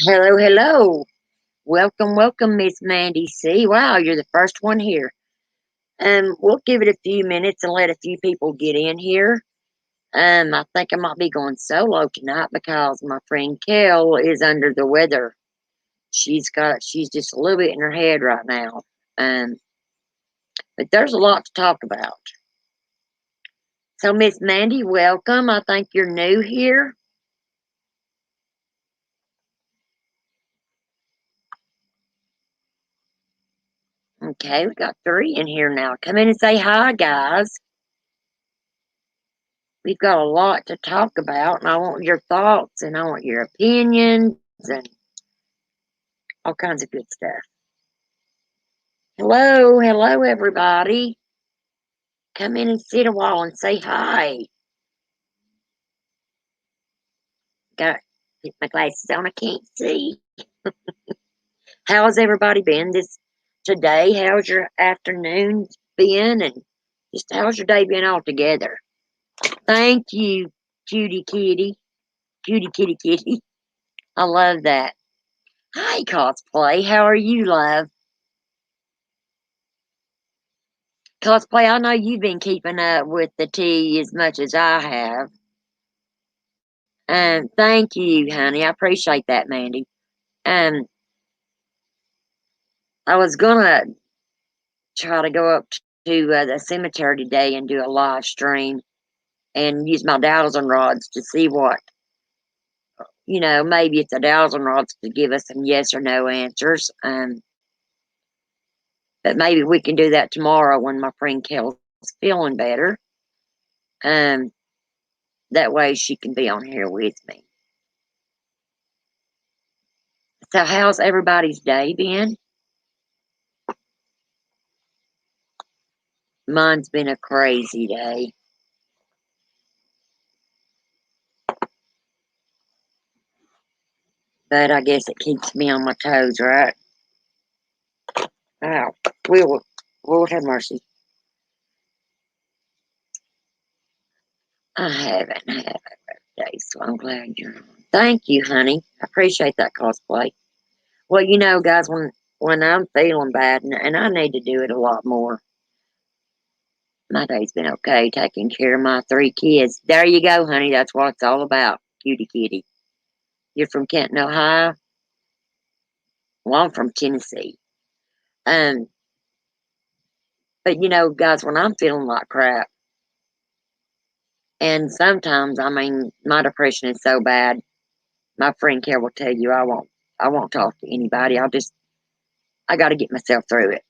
Hello, hello. Welcome, welcome, Miss Mandy C. Wow, you're the first one here. We'll give it a few minutes and let a few people get in here. I think I might be going solo tonight because my friend Kel is under the weather. She's just a little bit in her head right now. Um, but there's a lot to talk about. So, Miss Mandy, welcome. I think you're new here. Okay, we got three in here now. Come in and say hi, guys. We've got a lot to talk about, and I want your thoughts and I want your opinions and all kinds of good stuff. Hello, hello, everybody. Come in and sit a while and say hi. Got to put my glasses on, I can't see. How's everybody been this today? How's your afternoon been? And just how's your day been altogether? Thank you, cutie kitty. Cutie kitty kitty. I love that. Hi, cosplay. How are you, love? Cosplay, I know you've been keeping up with the tea as much as I have. Thank you, honey. I appreciate that, Mandy. Um, I was gonna try to go up to the cemetery today and do a live stream and use my dowsing rods to see what, maybe it's the dowsing rods to give us some yes or no answers. But maybe we can do that tomorrow when my friend Kel's feeling better. Um, that way she can be on here with me. So, how's everybody's day been? Mine's been a crazy day. But I guess it keeps me on my toes, right? Wow. Lord have mercy. I haven't had a day, so I'm glad you're on. Thank you, honey. I appreciate that cosplay. Well, guys, when I'm feeling bad, and I need to do it a lot more, my day's been okay taking care of my three kids. There you go, honey. That's what it's all about, cutie kitty. You're from Kenton, Ohio? Well, I'm from Tennessee. Um, but guys, when I'm feeling like crap, and sometimes, I mean, my depression is so bad. My friend Carol will tell you I won't talk to anybody. I got to get myself through it.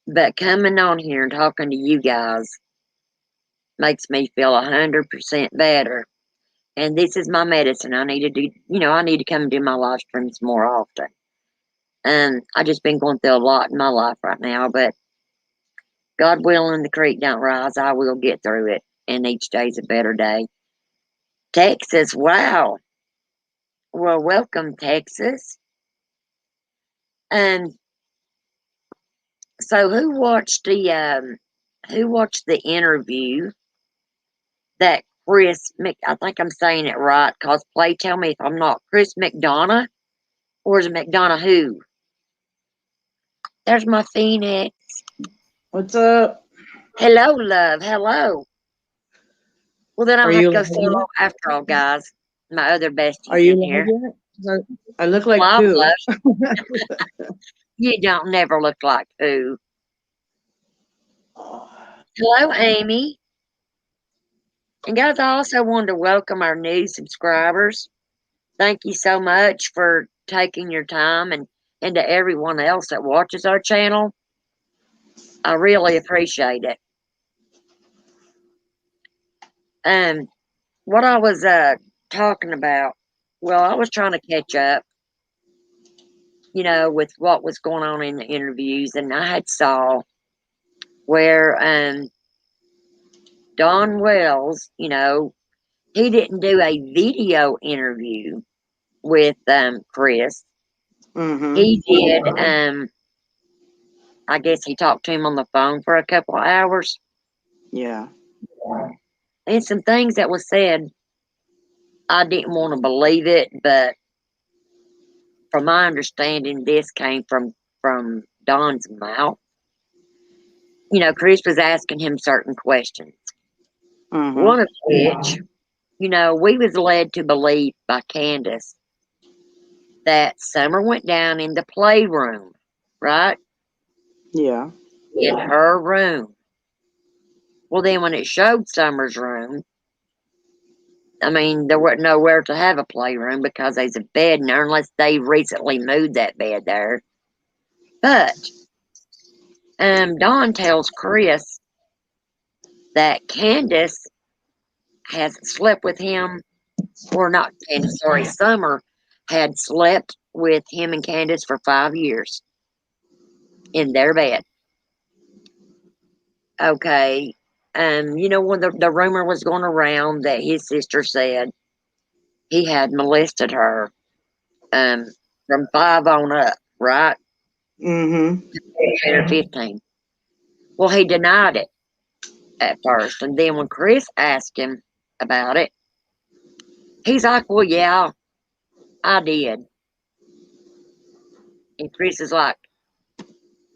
But coming on here and talking to you guys makes me feel 100% better. And this is my medicine. I need to do. I need to come and do my live streams more often. I just been going through a lot in my life right now, but God willing, the creek don't rise. I will get through it, and each day's a better day. Texas, wow. Well, welcome, Texas. Um, so who watched the interview that I think I'm saying it right, cosplay, tell me if I'm not, Chris McDonough, or is it McDonough who? There's my Phoenix. What's up? Hello, love, hello. Well, then Are I'll have you to go live solo yet? after all, guys. My other Are bestie's you in live here. yet? 'Cause I look like Well, I'm poo. love. You don't never look like who. Hello, Amy. And guys, I also wanted to welcome our new subscribers. Thank you so much for taking your time, and to everyone else that watches our channel. I really appreciate it. Um, what I was talking about, well, I was trying to catch up, with what was going on in the interviews, and I had saw where Don Wells, he didn't do a video interview with Chris. Mm-hmm. He did. I guess he talked to him on the phone for a couple of hours, Yeah. and some things that was said. I didn't want to believe it, but from my understanding, this came from Don's mouth. You know, Chris was asking him certain questions. One of which, you know, we was led to believe by Candace that Summer went down in the playroom, right? Yeah. In her room. Well, then when it showed Summer's room, I mean, there wasn't nowhere to have a playroom because there's a bed in there unless they recently moved that bed there. But Dawn tells Chris that Candace has slept with him, or not Candace, sorry, Summer had slept with him and Candace for 5 years in their bed. Okay. You know, when the rumor was going around that his sister said he had molested her from 5 on up, right? 10 or 15. Well, he denied it at first. And then when Chris asked him about it, he's like, well, yeah, I did. And Chris is like,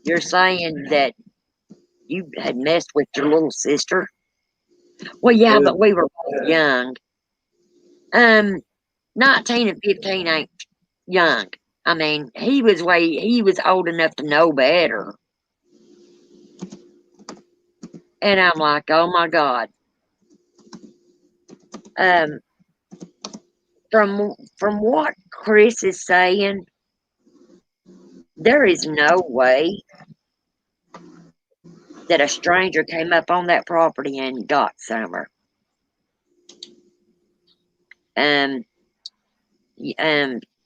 you're saying that you had messed with your little sister? Well, yeah, but we were both young. 19 and 15 ain't young. I mean, he was old enough to know better. And I'm like, oh my God. From what Chris is saying, there is no way that a stranger came up on that property and got Summer.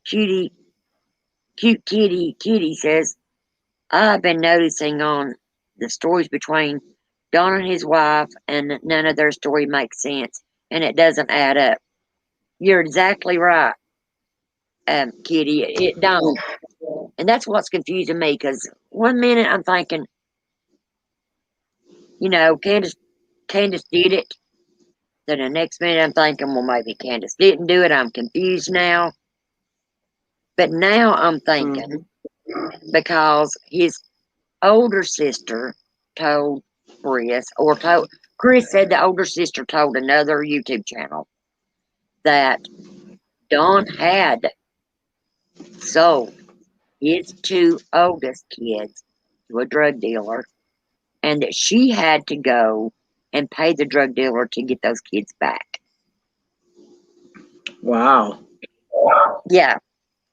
Cutie, cute Kitty says, I've been noticing on the stories between Don and his wife, and none of their story makes sense, and it doesn't add up. You're exactly right, Kitty. It don't, and that's what's confusing me. Because one minute I'm thinking, you know, Candace did it. Then the next minute I'm thinking, well, maybe Candace didn't do it. I'm confused now. But now I'm thinking because his older sister told Chris said the older sister told another YouTube channel that Don had sold his 2 oldest kids to a drug dealer, and that she had to go and pay the drug dealer to get those kids back. Wow. Yeah.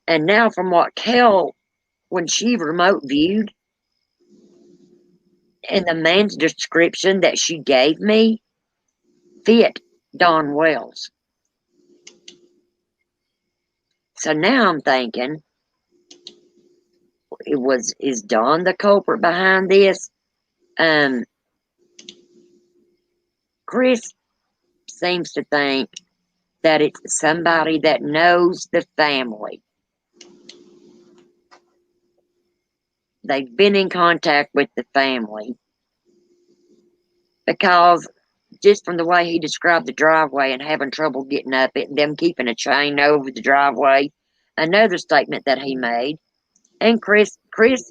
And now from what Kel, when she remote viewed, and the man's description that she gave me fit Don Wells. So now I'm thinking, is Don the culprit behind this? Chris seems to think that it's somebody that knows the family. They've been in contact with the family because just from the way he described the driveway and having trouble getting up it, them keeping a chain over the driveway, another statement that he made. And Chris,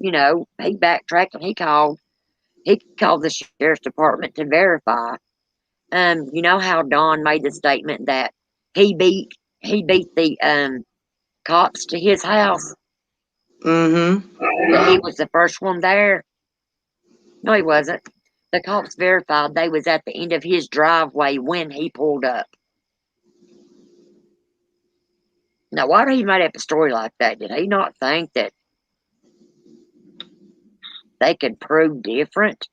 you know, he backtracked and he called the sheriff's department to verify. You know how Don made the statement that he beat the cops to his house. That he was the first one there. No, he wasn't. The cops verified they was at the end of his driveway when he pulled up. Now, why did he make up a story like that? Did he not think that they could prove different?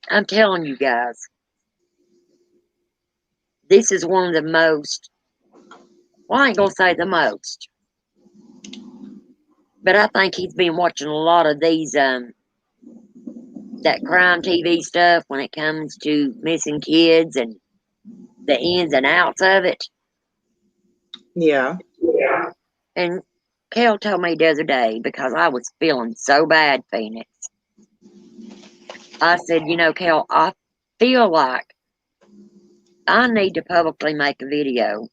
I'm telling you guys, this is one of the most, well, I ain't gonna say the most, but I think he's been watching a lot of these, that crime TV stuff when it comes to missing kids and the ins and outs of it. Yeah. And Kel told me the other day, because I was feeling so bad, Phoenix. I said, you know, Kel, I feel like I need to publicly make a video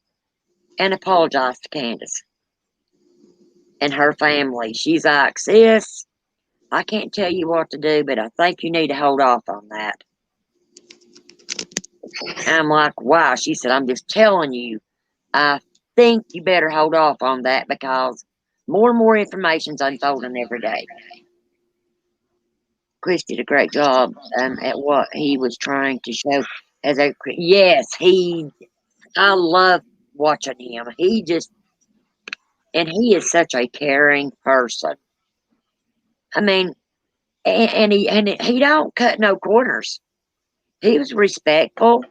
and apologized to Candace and her family. She's like, sis, I can't tell you what to do, but I think you need to hold off on that. And I'm like, why? She said, I'm just telling you, I think you better hold off on that because more and more information's unfolding every day. Chris did a great job at what he was trying to show as a yes, I love watching him. He is such a caring person. I mean, and he don't cut no corners. He was respectful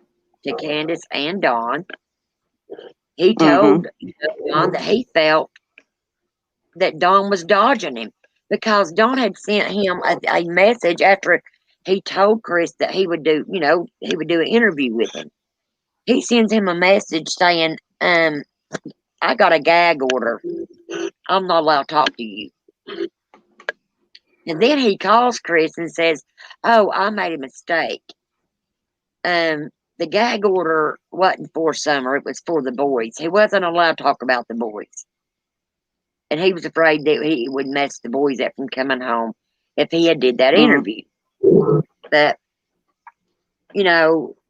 to Candace and Dawn. He told Dawn that he felt that Dawn was dodging him because Dawn had sent him a message after he told Chris that he would do, he would do an interview with him. He sends him a message saying, I got a gag order. I'm not allowed to talk to you. And then he calls Chris and says, oh, I made a mistake. The gag order wasn't for Summer, it was for the boys. He wasn't allowed to talk about the boys. And he was afraid that he would mess the boys up from coming home if he had did that interview. But,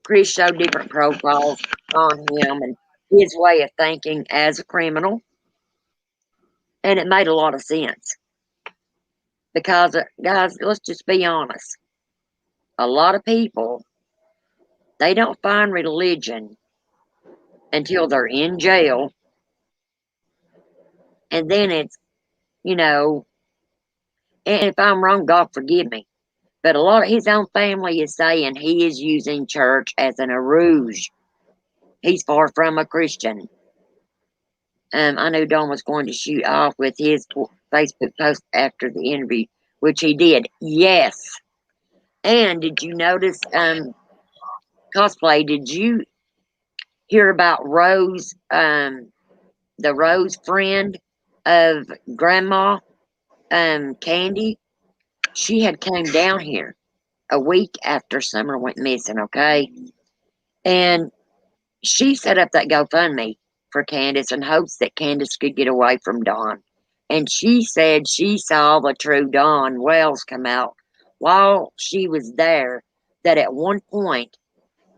Chris showed different profiles on him and his way of thinking as a criminal. And it made a lot of sense. Because, guys, let's just be honest. A lot of people, they don't find religion until they're in jail. And then it's, and if I'm wrong, God forgive me. But a lot of his own family is saying he is using church as an arrouge. He's far from a Christian. I knew Don was going to shoot off with his Facebook post after the interview, which he did. Yes. And did you notice, cosplay, did you hear about Rose, the Rose friend of Grandma, Candy? She had came down here a week after Summer went missing, okay? And she set up that GoFundMe for Candace in hopes that Candace could get away from Dawn. And she said she saw the true Dawn Wells come out while she was there, that at one point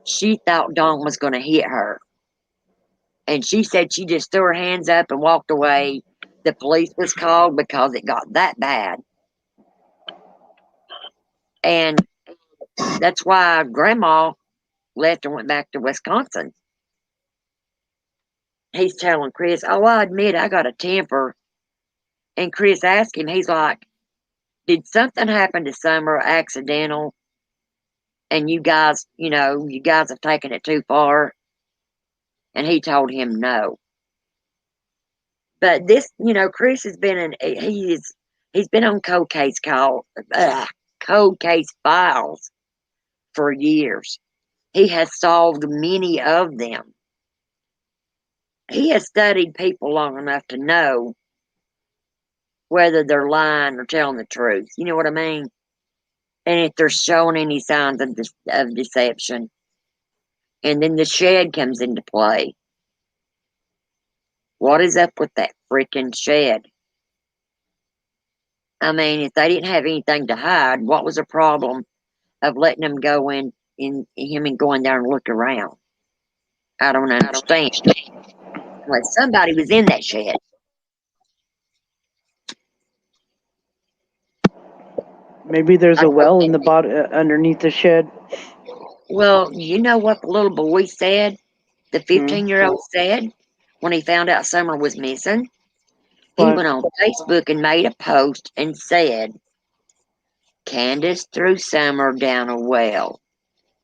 she thought Dawn was going to hit her. And she said she just threw her hands up and walked away. The police was called because it got that bad. And that's why Grandma left and went back to Wisconsin. He's telling Chris, oh, I admit I got a temper. And Chris asked him, he's like, did something happen to Summer accidental? And you guys have taken it too far? And he told him no. But this, Chris has been he's been on cold case files for years. He has solved many of them. He has studied people long enough to know whether they're lying or telling the truth. You know what I mean? And if they're showing any signs of deception. And then the shed comes into play. What is up with that freaking shed? I mean, if they didn't have anything to hide, what was the problem of letting them go in him and going down and look around? I don't understand. Like somebody was in that shed. Maybe there's a well in the bottom underneath the shed. Well, you know what the little boy said? The 15-year-old said when he found out Summer was missing? He went on Facebook and made a post and said, Candace threw Summer down a well,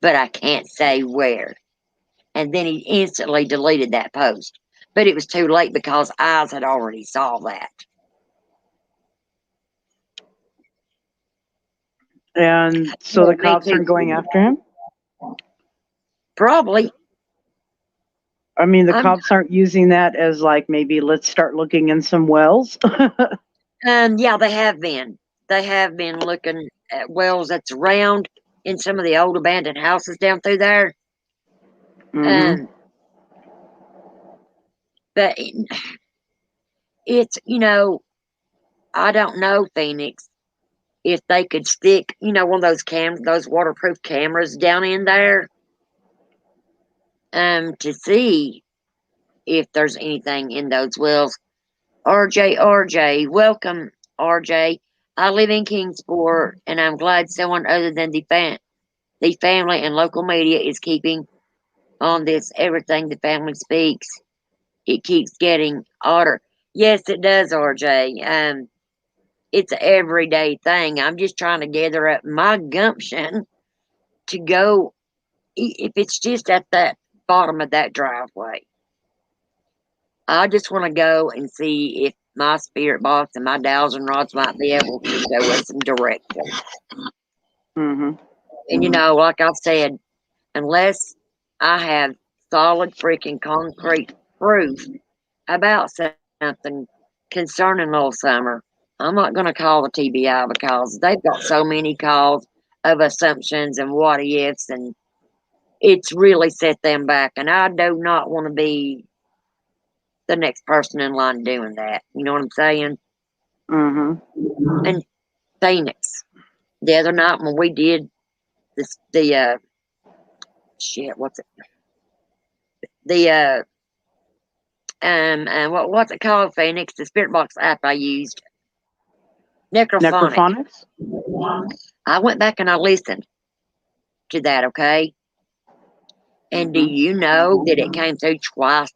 but I can't say where. And then he instantly deleted that post. But it was too late because eyes had already saw that. And so the cops aren't going after him? Probably. I mean, the cops aren't using that as like, maybe let's start looking in some wells? Yeah, they have been. They have been looking at wells that's around in some of the old abandoned houses down through there. But it's, you know, I don't know, Phoenix, if they could stick, you know, one of those waterproof cameras down in there, to see if there's anything in those wells. RJ, welcome, RJ. I live in Kingsport, and I'm glad someone other than the family and local media is keeping on this. Everything the family speaks, it keeps getting odder. Yes, it does, RJ. It's an everyday thing. I'm just trying to gather up my gumption to go, if it's just at that bottom of that driveway. I just want to go and see if my spirit box and my dowsing rods might be able to show us some direction. Mm-hmm. And you know, like I've said, unless I have solid freaking concrete proof about something concerning Little Summer, I'm not going to call the TBI, because they've got so many calls of assumptions and what ifs, and it's really set them back. And I do not want to be the next person in line doing that. You know what I'm saying? Mm-hmm. And Phoenix, the other night when we did this, shit, what's it? The what's it called, Phoenix? The Spirit Box app I used, Necrophonic. Necrophonics? I went back and I listened to that, okay? And do you know that it came through twice?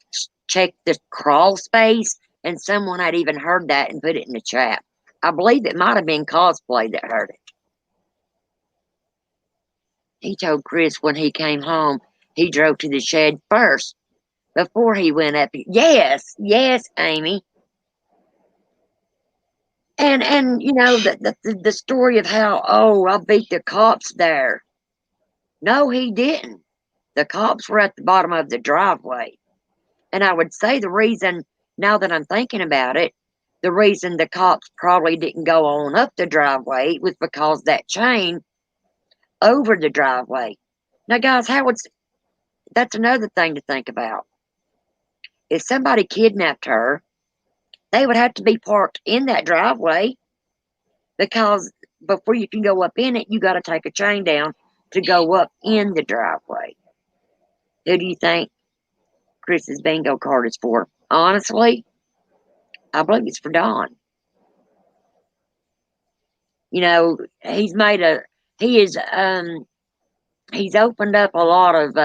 Check the crawl space, and someone had even heard that and put it in the chat. I believe it might have been Cosplay that heard it. He told Chris when he came home, he drove to the shed first before he went up. Yes, Amy. And you know the story of how, oh, I beat the cops there. No, he didn't. The cops were at the bottom of the driveway. And I would say the reason, now that I'm thinking about it, the reason the cops probably didn't go on up the driveway was because that chain over the driveway. Now, guys, that's another thing to think about. If somebody kidnapped her, they would have to be parked in that driveway, because before you can go up in it, you got to take a chain down to go up in the driveway. Who do you think Chris's bingo card is for? Honestly, I believe it's for Don. You know, he's opened up a lot of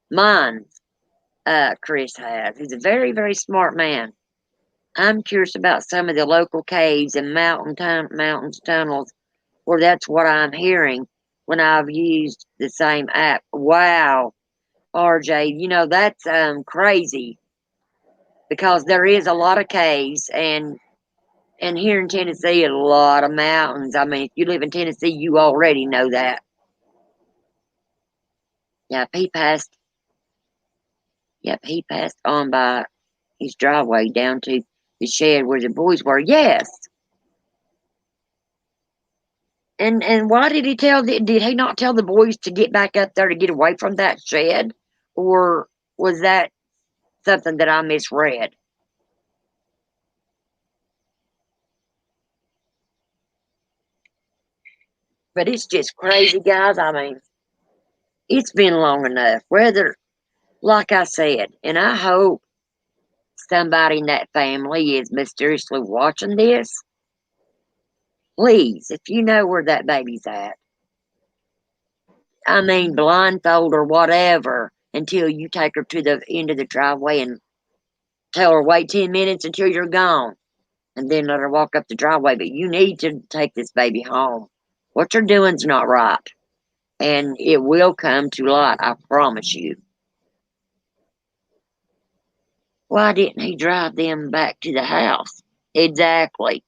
minds. Chris has. He's a very, very smart man. I'm curious about some of the local caves and mountains, tunnels, where that's what I'm hearing when I've used the same app. Wow, RJ, you know, that's crazy, because there is a lot of caves, and here in Tennessee, a lot of mountains. I mean, if you live in Tennessee, you already know that. Yep, he passed on by his driveway down to the shed where the boys were. Yes. And why did did he not tell the boys to get back up there to get away from that shed? Or was that something that I misread? But it's just crazy, guys. I mean, it's been long enough. Whether, like I said, and I hope somebody in that family is mysteriously watching this. Please, if you know where that baby's at, I mean, blindfold or whatever, until you take her to the end of the driveway and tell her, wait 10 minutes until you're gone, and then let her walk up the driveway. But you need to take this baby home. What you're doing's not right, and it will come to light, I promise you. Why didn't he drive them back to the house? Exactly.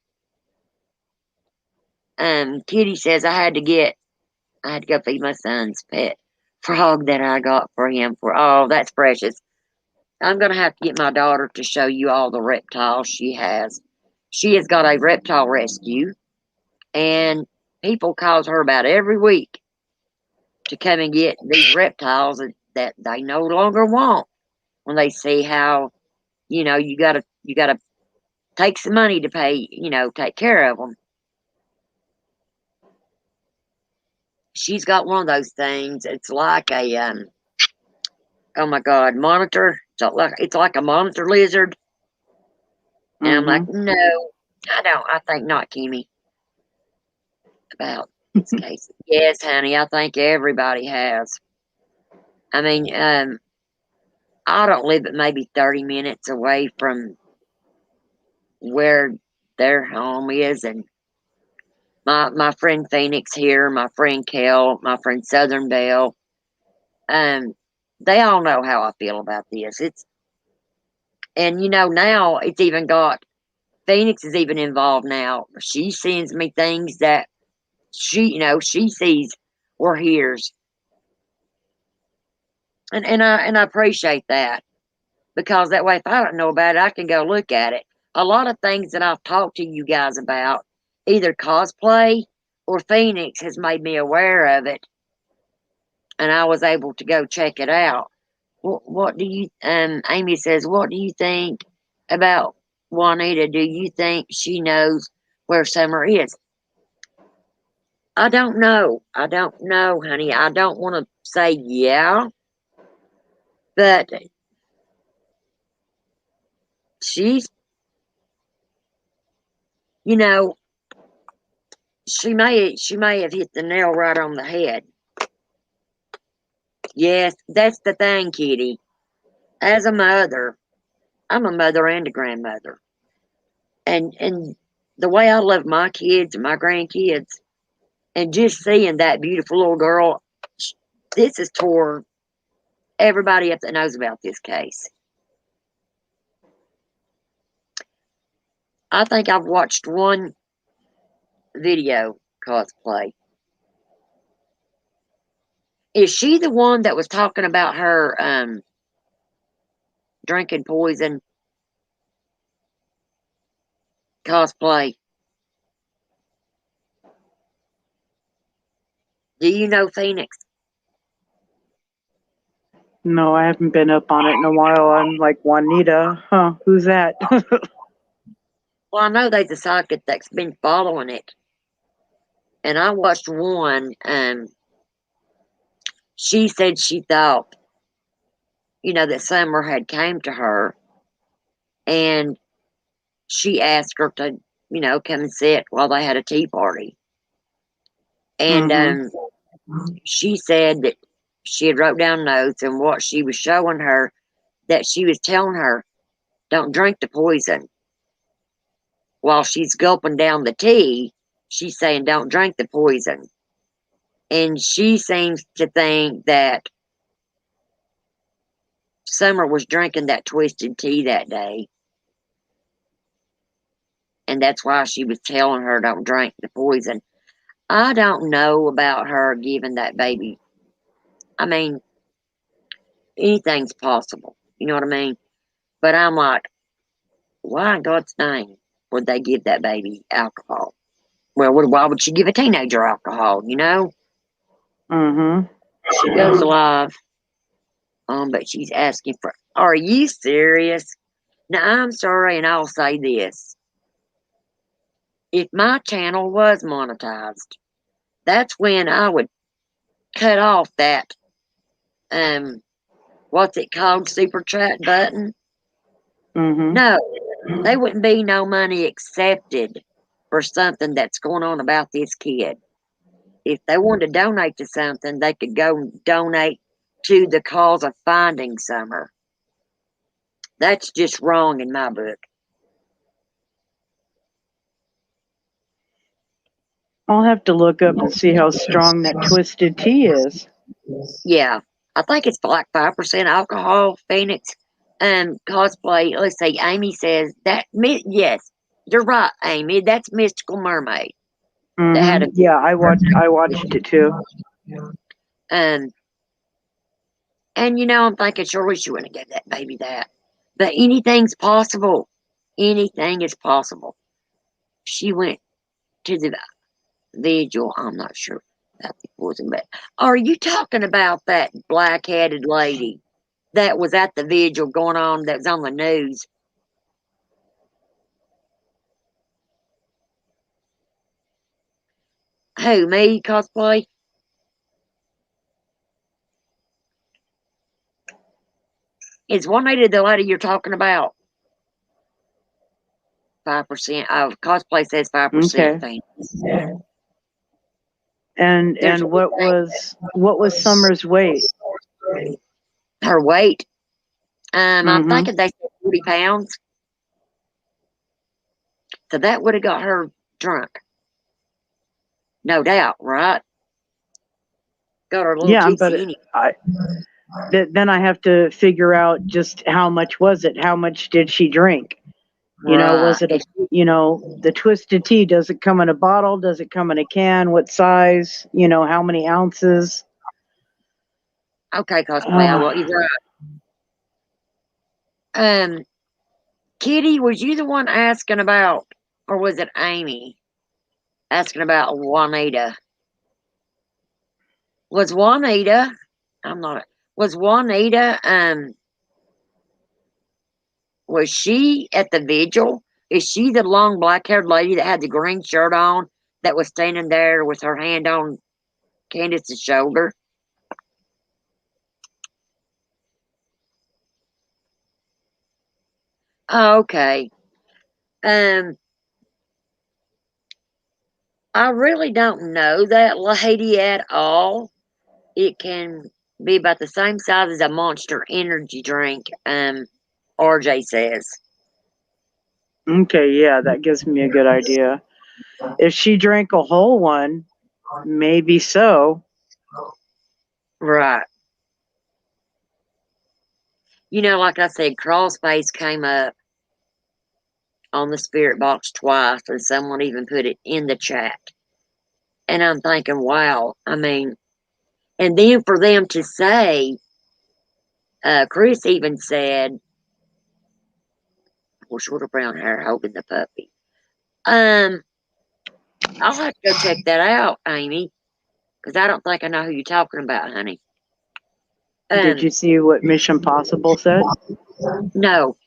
Kitty says I had to go feed my son's pet frog that I got for him for, oh, that's precious. I'm going to have to get my daughter to show you all the reptiles she has. She has got a reptile rescue, and people call her about every week to come and get these reptiles that they no longer want, when they see how you know, you gotta take some money to pay, you know, take care of them. She's got one of those things. It's like a oh my God, monitor. It's like a monitor lizard. And I'm like, Mm-hmm. no, I don't. I think not, Kimmy. About this case. Yes, honey, I think everybody has. I mean, I don't live but maybe 30 minutes away from where their home is, and my friend Phoenix here, my friend Kel, my friend Southern Belle, they all know how I feel about this. And you know, now it's even got Phoenix is even involved now. She sends me things that she sees or hears, and I appreciate that, because that way, if I don't know about it, I can go look at it. A lot of things that I've talked to you guys about, either cosplay or Phoenix has made me aware of it, and I was able to go check it out. What do you? Amy says, what do you think about Juanita? Do you think she knows where Summer is? I don't know. I don't know, honey. I don't want to say yeah, but she's, you know, she may have hit the nail right on the head. Yes, that's the thing, Kitty. As a mother, I'm a mother and a grandmother, and the way I love my kids and my grandkids, and just seeing that beautiful little girl, this is tore everybody up that knows about this case. I think I've watched one video cosplay. Is she the one that was talking about her drinking poison cosplay? Do you know Phoenix? No, I haven't been up on it in a while. I'm like, Juanita, huh? Who's that? Well, I know there's a psychic that's been following it, and I watched one. She said she thought, that Summer had came to her, and she asked her to, come and sit while they had a tea party. And Mm-hmm. she said that she had wrote down notes, and what she was showing her, that she was telling her, don't drink the poison. While she's gulping down the tea, she's saying, don't drink the poison. And she seems to think that Summer was drinking that twisted tea that day. And that's why she was telling her, don't drink the poison. I don't know about her giving that baby. I mean, anything's possible. You know what I mean? But I'm like, why in God's name would they give that baby alcohol? Well, why would she give a teenager alcohol, Mm-hmm. She goes live, but she's asking for, are you serious? Now, I'm sorry, and I'll say this. If my channel was monetized, that's when I would cut off that, what's it called, super chat button. Mm-hmm. No, there wouldn't be no money accepted for something that's going on about this kid. If they wanted to donate to something, they could go donate to the cause of finding Summer. That's just wrong in my book. I'll have to look up and see how strong that twisted tea is. Yeah, I think it's like 5% alcohol. Phoenix cosplay. Let's see. Amy says that. Yes, you're right, Amy. That's Mystical Mermaid. That had Mm-hmm. a Yeah, I watched it too. um, and I'm thinking surely she wouldn't give that baby that. But anything's possible. Anything is possible. She went to the vigil. I'm not sure about the poison, but are you talking about that black-headed lady that was at the vigil going on, that was on the news? Who, me, cosplay? Is Juanita the lady you're talking about? 5%. Oh, cosplay says 5%. Okay. And what was Summer's weight? Her weight? I'm Mm-hmm. thinking they said 40 pounds. So that would have got her drunk. No doubt, right? Got her a little Yeah, but tipsy then I have to figure out just how much was it? How much did she drink? You know, Right. was it the Twisted Tea, does it come in a bottle? Does it come in a can? What size? How many ounces? Okay, cosplay, I will. You're right. Kitty, was you the one asking about, or was it Amy asking about Juanita? Was Juanita, was Juanita, was she at the vigil? Is she the long black haired lady that had the green shirt on that was standing there with her hand on Candace's shoulder? Oh, okay. Um, I really don't know that lady at all. It can be about the same size as a Monster Energy drink, RJ says. Okay, yeah, that gives me a good idea. If she drank a whole one, maybe so. Right. Like I said, Crawlspace came up on the spirit box twice, and someone even put it in the chat. And I'm thinking, wow, and then for them to say, Chris even said, well, shorter brown hair holding the puppy. I'll have to go check that out, Amy, because I don't think I know who you're talking about, honey. Did you see what Mission Possible said? No.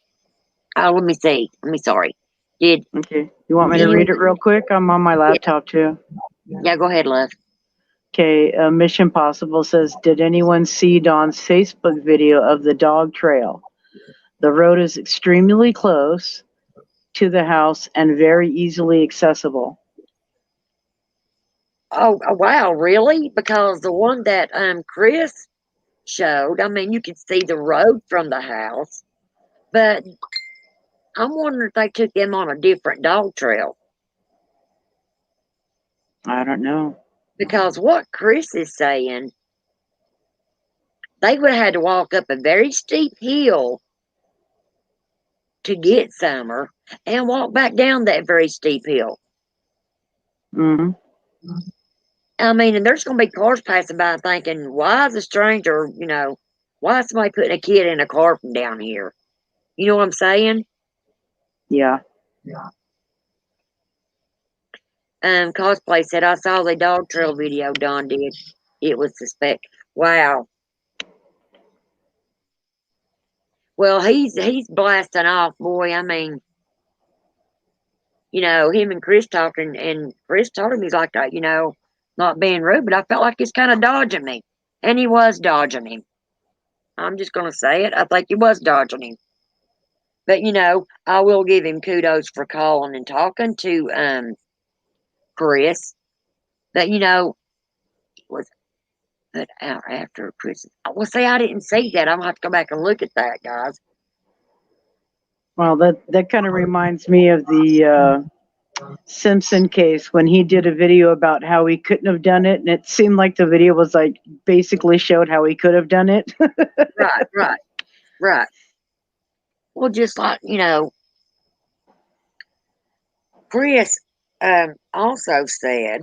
Oh, let me see. Sorry. Okay. You want me to read it real quick? I'm on my laptop too. Yeah, go ahead, love. Okay, Mission Possible says, did anyone see Dawn's Facebook video of the dog trail? The road is extremely close to the house and very easily accessible. Oh, wow, really? Because the one that Chris showed, you could see the road from the house, but I'm wondering if they took them on a different dog trail. I don't know. Because what Chris is saying, they would have had to walk up a very steep hill to get Summer and walk back down that very steep hill. Mm-hmm. And there's going to be cars passing by thinking, why is a stranger, why is somebody putting a kid in a car from down here? You know what I'm saying? Yeah. Cosplay said, I saw the dog trail video Don did. It was suspect. Wow. Well, he's blasting off, boy. Him and Chris talking, and Chris told him he's like, not being rude, but I felt like he's kind of dodging me. And he was dodging him. I'm just going to say it. I think he was dodging him. But, I will give him kudos for calling and talking to Chris. But, it was put out after Chris. Well, see, I didn't see that. I'm going to have to go back and look at that, guys. Well, that kind of reminds me of the Simpson case when he did a video about how he couldn't have done it, and it seemed like the video was like basically showed how he could have done it. Right. Well, just like, Chris also said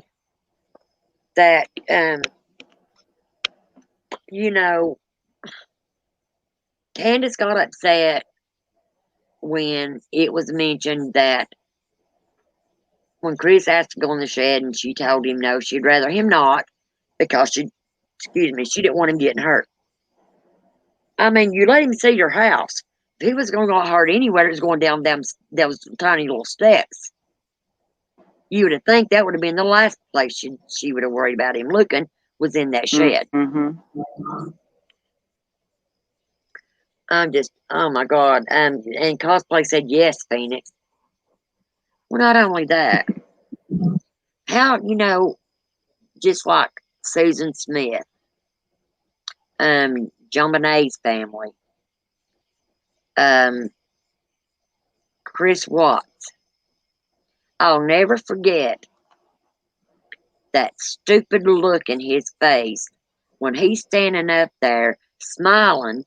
that, Candace got upset when it was mentioned that when Chris asked to go in the shed and she told him no, she'd rather him not because she didn't want him getting hurt. You let him see your house. If he was going to get hurt anywhere, it was going down those tiny little steps. You would have think that would have been the last place she would have worried about him looking, was in that shed. Mm-hmm. I'm just, oh my God. And Cosplay said, yes, Phoenix. Well, not only that, how, just like Susan Smith, John Bonet's family, um, Chris Watts. I'll never forget that stupid look in his face when he's standing up there smiling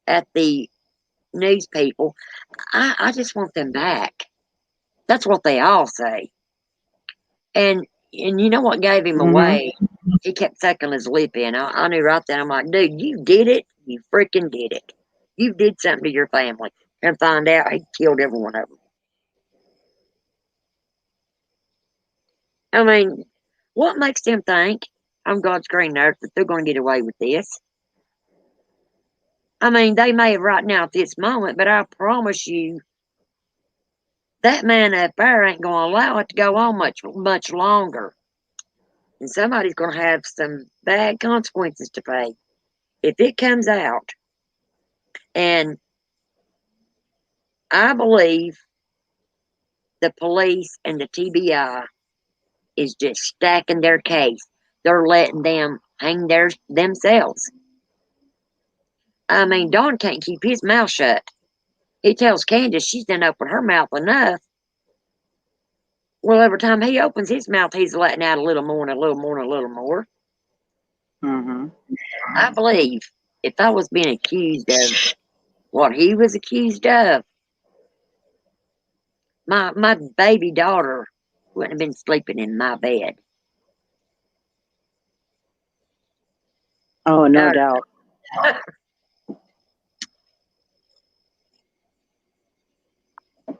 at the news people. I just want them back. That's what they all say. And you know what gave him Mm-hmm. away? He kept sucking his lip in. I knew right then. I'm like, dude, you did it. You freaking did it. You did something to your family. And find out he killed every one of them. I mean, what makes them think on God's green earth that they're going to get away with this? I mean, they may have right now at this moment, but I promise you, that man up there ain't going to allow it to go on much longer. And somebody's going to have some bad consequences to pay if it comes out. And I believe the police and the TBI is just stacking their case. They're letting them hang themselves. I mean, Don can't keep his mouth shut. He tells Candace she's done opened her mouth enough. Well, every time he opens his mouth, he's letting out a little more and a little more and a little more. Mm-hmm. I believe if I was being accused of what he was accused of, my baby daughter wouldn't have been sleeping in my bed. Oh, no Now, doubt.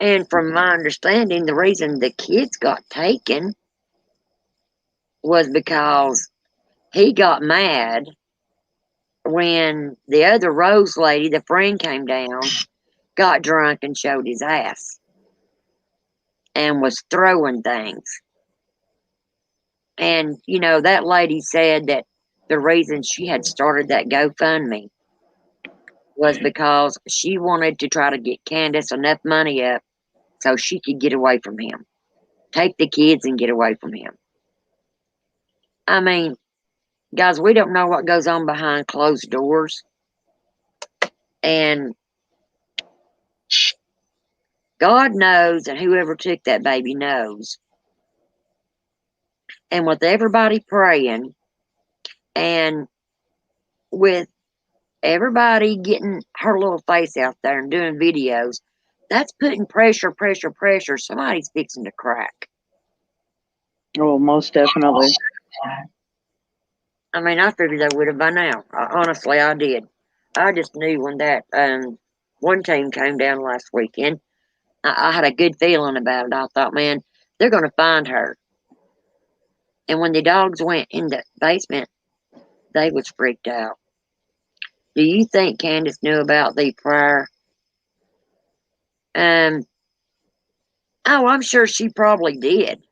and from my understanding, the reason the kids got taken was because he got mad when the other Rose lady, the friend, came down, got drunk and showed his ass and was throwing things. And, that lady said that the reason she had started that GoFundMe was because she wanted to try to get Candace enough money up so she could get away from him. Take the kids and get away from him. I mean, guys, we don't know what goes on behind closed doors. And God knows, and whoever took that baby knows. And with everybody praying, and with everybody getting her little face out there and doing videos, that's putting pressure. Somebody's fixing to crack. Oh, most definitely. I mean, I figured they would have by now. Honestly, I did. I just knew when that one team came down last weekend. I had a good feeling about it. I thought, man, they're going to find her. And when the dogs went in the basement, they was freaked out. Do you think Candace knew about the prior? Um, oh, I'm sure she probably did.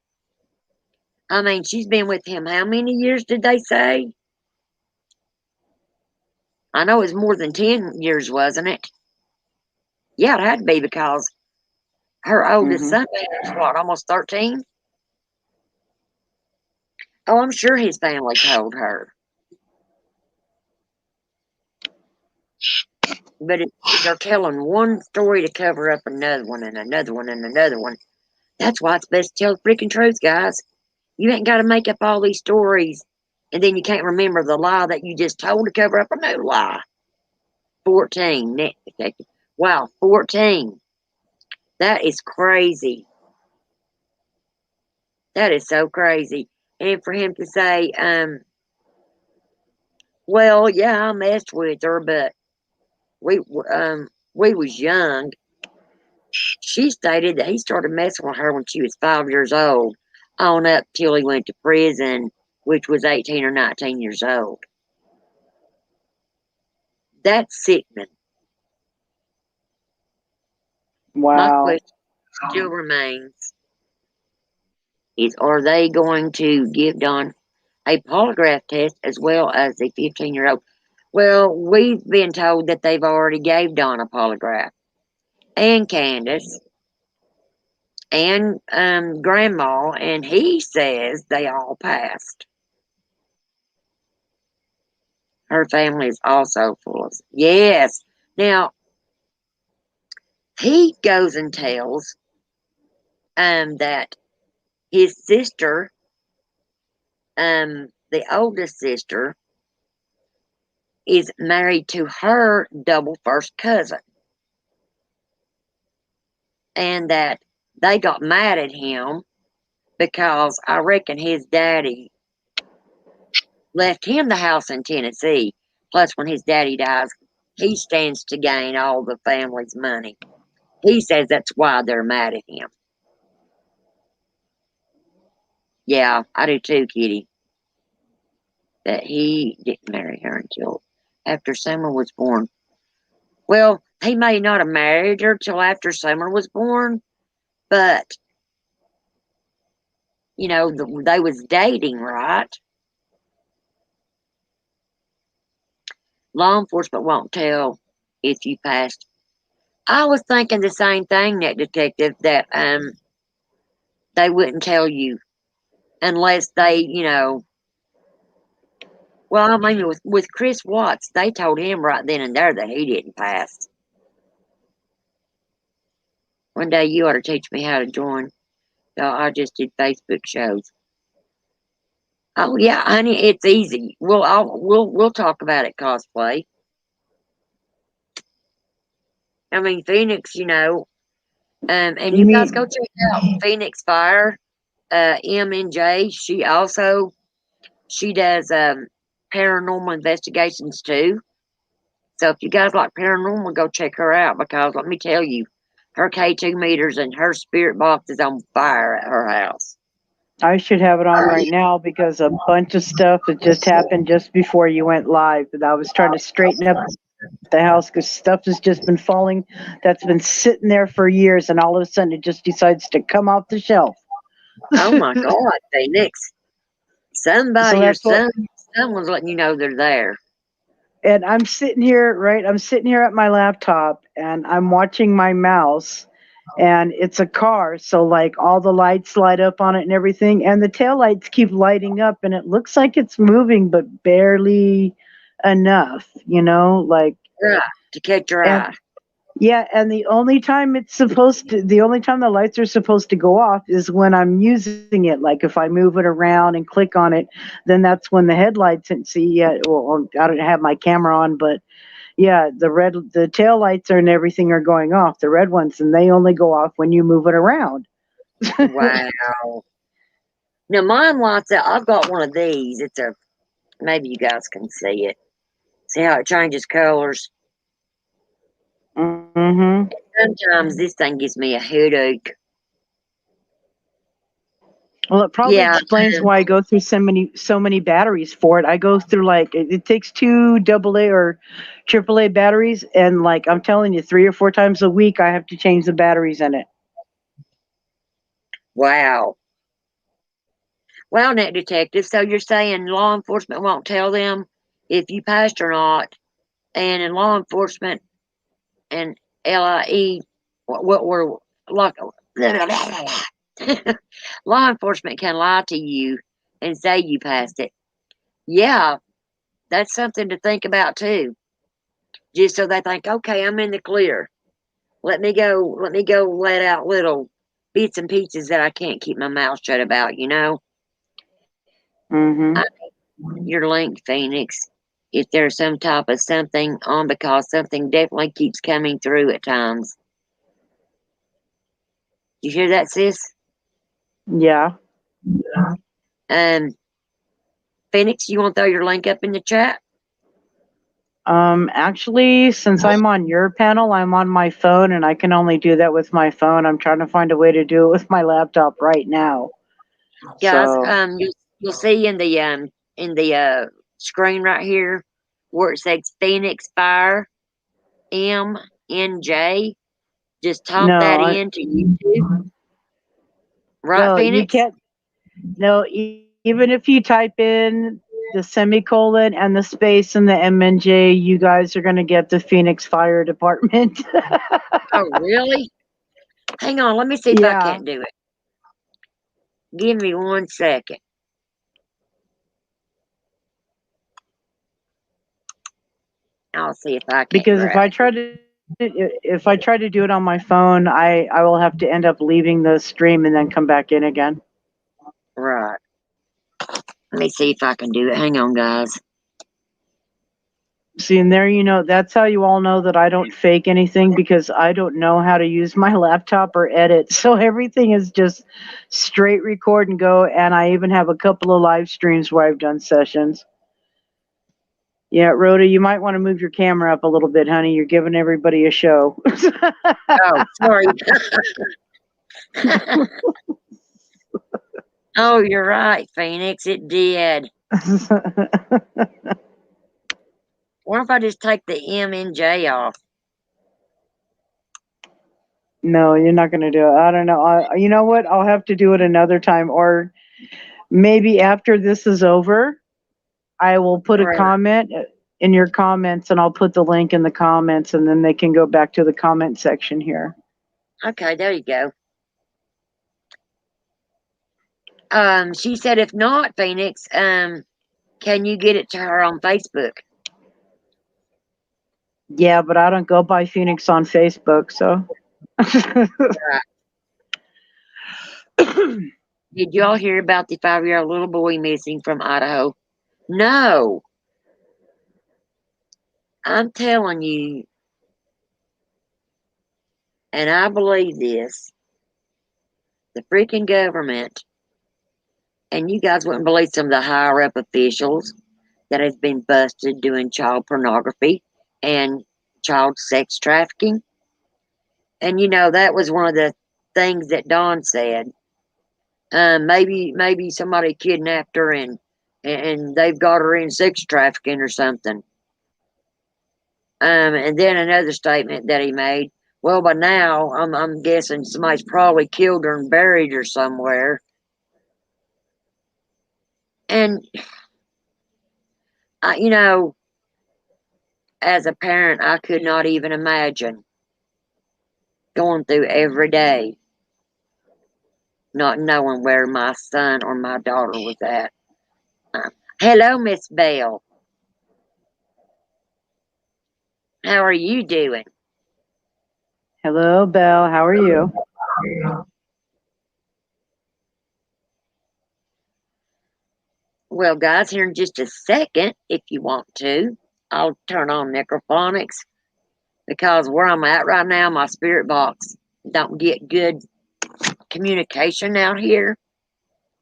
I mean, she's been with him how many years did they say? I know it was more than 10 years, wasn't it? Yeah, it had to be because her oldest Mm-hmm. son was what, almost 13? Oh, I'm sure his family told her. But they're telling one story to cover up another one and another one and another one. That's why it's best to tell the freaking truth, guys. You ain't got to make up all these stories and then you can't remember the lie that you just told to cover up a new lie. 14. Wow, 14. That is crazy. That is so crazy. And for him to say, well, yeah, I messed with her, but we was young. She stated that he started messing with her when she was 5 years old, on up till he went to prison, which was 18 or 19 years old. That's sickening. My Wow. question still remains, are they going to give Don a polygraph test as well as the 15-year-old? Well, we've been told that they've already gave Don a polygraph, and Candace, and Grandma, and he says they all passed. Her family is also full of. Yes. Now, he goes and tells that his sister, the oldest sister, is married to her double first cousin, and that they got mad at him because I reckon his daddy left him the house in Tennessee. Plus, when his daddy dies, he stands to gain all the family's money. He says that's why they're mad at him. Yeah, I do too, Kitty. That he didn't marry her until after Summer was born. Well, he may not have married her till after Summer was born, but you know, they was dating, right? Law enforcement won't tell if you passed. I was thinking the same thing, that detective, that they wouldn't tell you unless they, well, I mean, with Chris Watts, they told him right then and there that he didn't pass. One day you ought to teach me how to join. I just did Facebook shows. Oh yeah, honey, it's easy. We'll talk about it, cosplay. I mean, Phoenix, and You you guys go mean check out Phoenix Fire, MNJ. She does paranormal investigations too. So if you guys like paranormal, go check her out, because let me tell you, her K2 meters and her spirit box is on fire at her house. I should have it on right now because a bunch of stuff that just happened just before you went live. And I was trying to straighten up the house because stuff has just been falling that's been sitting there for years, and all of a sudden it just decides to come off the shelf. Oh my God, Phoenix. So Somebody or that's what. someone's letting you know they're there. And I'm sitting here, right? I'm sitting here at my laptop and I'm watching my mouse, and it's a car. So, like, all the lights light up on it and everything. And the tail lights keep lighting up, and it looks like it's moving, but barely enough, like, Right, to catch your and eye. yeah. And the only time the lights are supposed to go off is when I'm using it. Like, if I move it around and click on it, then that's when the headlights and see, yeah, well, I don't have my camera on, but yeah, the tail lights and everything are going off, the red ones, and they only go off when you move it around. Wow. Now mine lights out. I've got one of these. Maybe you guys can see it. See how it changes colors? Mm-hmm. Sometimes this thing gives me a headache. Well, it probably Yeah, explains why I go through so many batteries for it. I go through, like, it takes two AA or AAA batteries, and, like, I'm telling you, 3 or 4 times a week I have to change the batteries in it. wow. Well, net detective, so you're saying law enforcement won't tell them if you passed or not, and in law enforcement and LIE, what were like, law enforcement can lie to you and say you passed it. Yeah, that's something to think about too. Just so they think, okay, I'm in the clear. Let me go let out little bits and pieces that I can't keep my mouth shut about. Mm-hmm. I, your link, Phoenix. If there's some type of something on, because something definitely keeps coming through at times. You hear that, sis? Yeah. Um, Phoenix, you want to throw your link up in the chat? Actually, since I'm on your panel, I'm on my phone, and I can only do that with my phone. I'm trying to find a way to do it with my laptop right now. Guys, So you'll see in the screen right here where it says Phoenix Fire MNJ. Just type no, that into YouTube. Right, well, you Phoenix? can't. No, even if you type in the semicolon and the space and the MNJ, you guys are going to get the Phoenix Fire Department. Oh, really? Hang on, let me see if I Yeah, can't do it. Give me 1 second. I'll see if I can't because grab it. if I try to do it on my phone, I will have to end up leaving the stream and then come back in again. Right. Let me see if I can do it. Hang on, guys. See, and there that's how you all know that I don't fake anything, because I don't know how to use my laptop or edit. So everything is just straight record and go. And I even have a couple of live streams where I've done sessions. Yeah, Rhoda, you might want to move your camera up a little bit, honey. You're giving everybody a show. Oh, sorry. Oh, you're right, Phoenix. It did. What if I just take the M and J off? No, you're not going to do it. I don't know. You know what? I'll have to do it another time, or maybe after this is over, I will put a Right. comment in your comments, and I'll put the link in the comments, and then they can go back to the comment section here. Okay, there you go. She said if not, Phoenix, can you get it to her on Facebook? Yeah, but I don't go by Phoenix on Facebook, so. Did y'all hear about the 5-year-old little boy missing from Idaho? No. I'm telling you, and I believe this, the freaking government, and you guys wouldn't believe some of the higher up officials that has been busted doing child pornography and child sex trafficking. And that was one of the things that Dawn said. Maybe somebody kidnapped her and they've got her in sex trafficking or something. And then another statement that he made. Well, by now, I'm guessing somebody's probably killed her and buried her somewhere. And as a parent, I could not even imagine going through every day not knowing where my son or my daughter was at. Hello, Miss Bell. How are you doing? Hello, Belle. How are you? Well, guys, here in just a second, if you want to, I'll turn on necrophonics because where I'm at right now, my spirit box don't get good communication out here.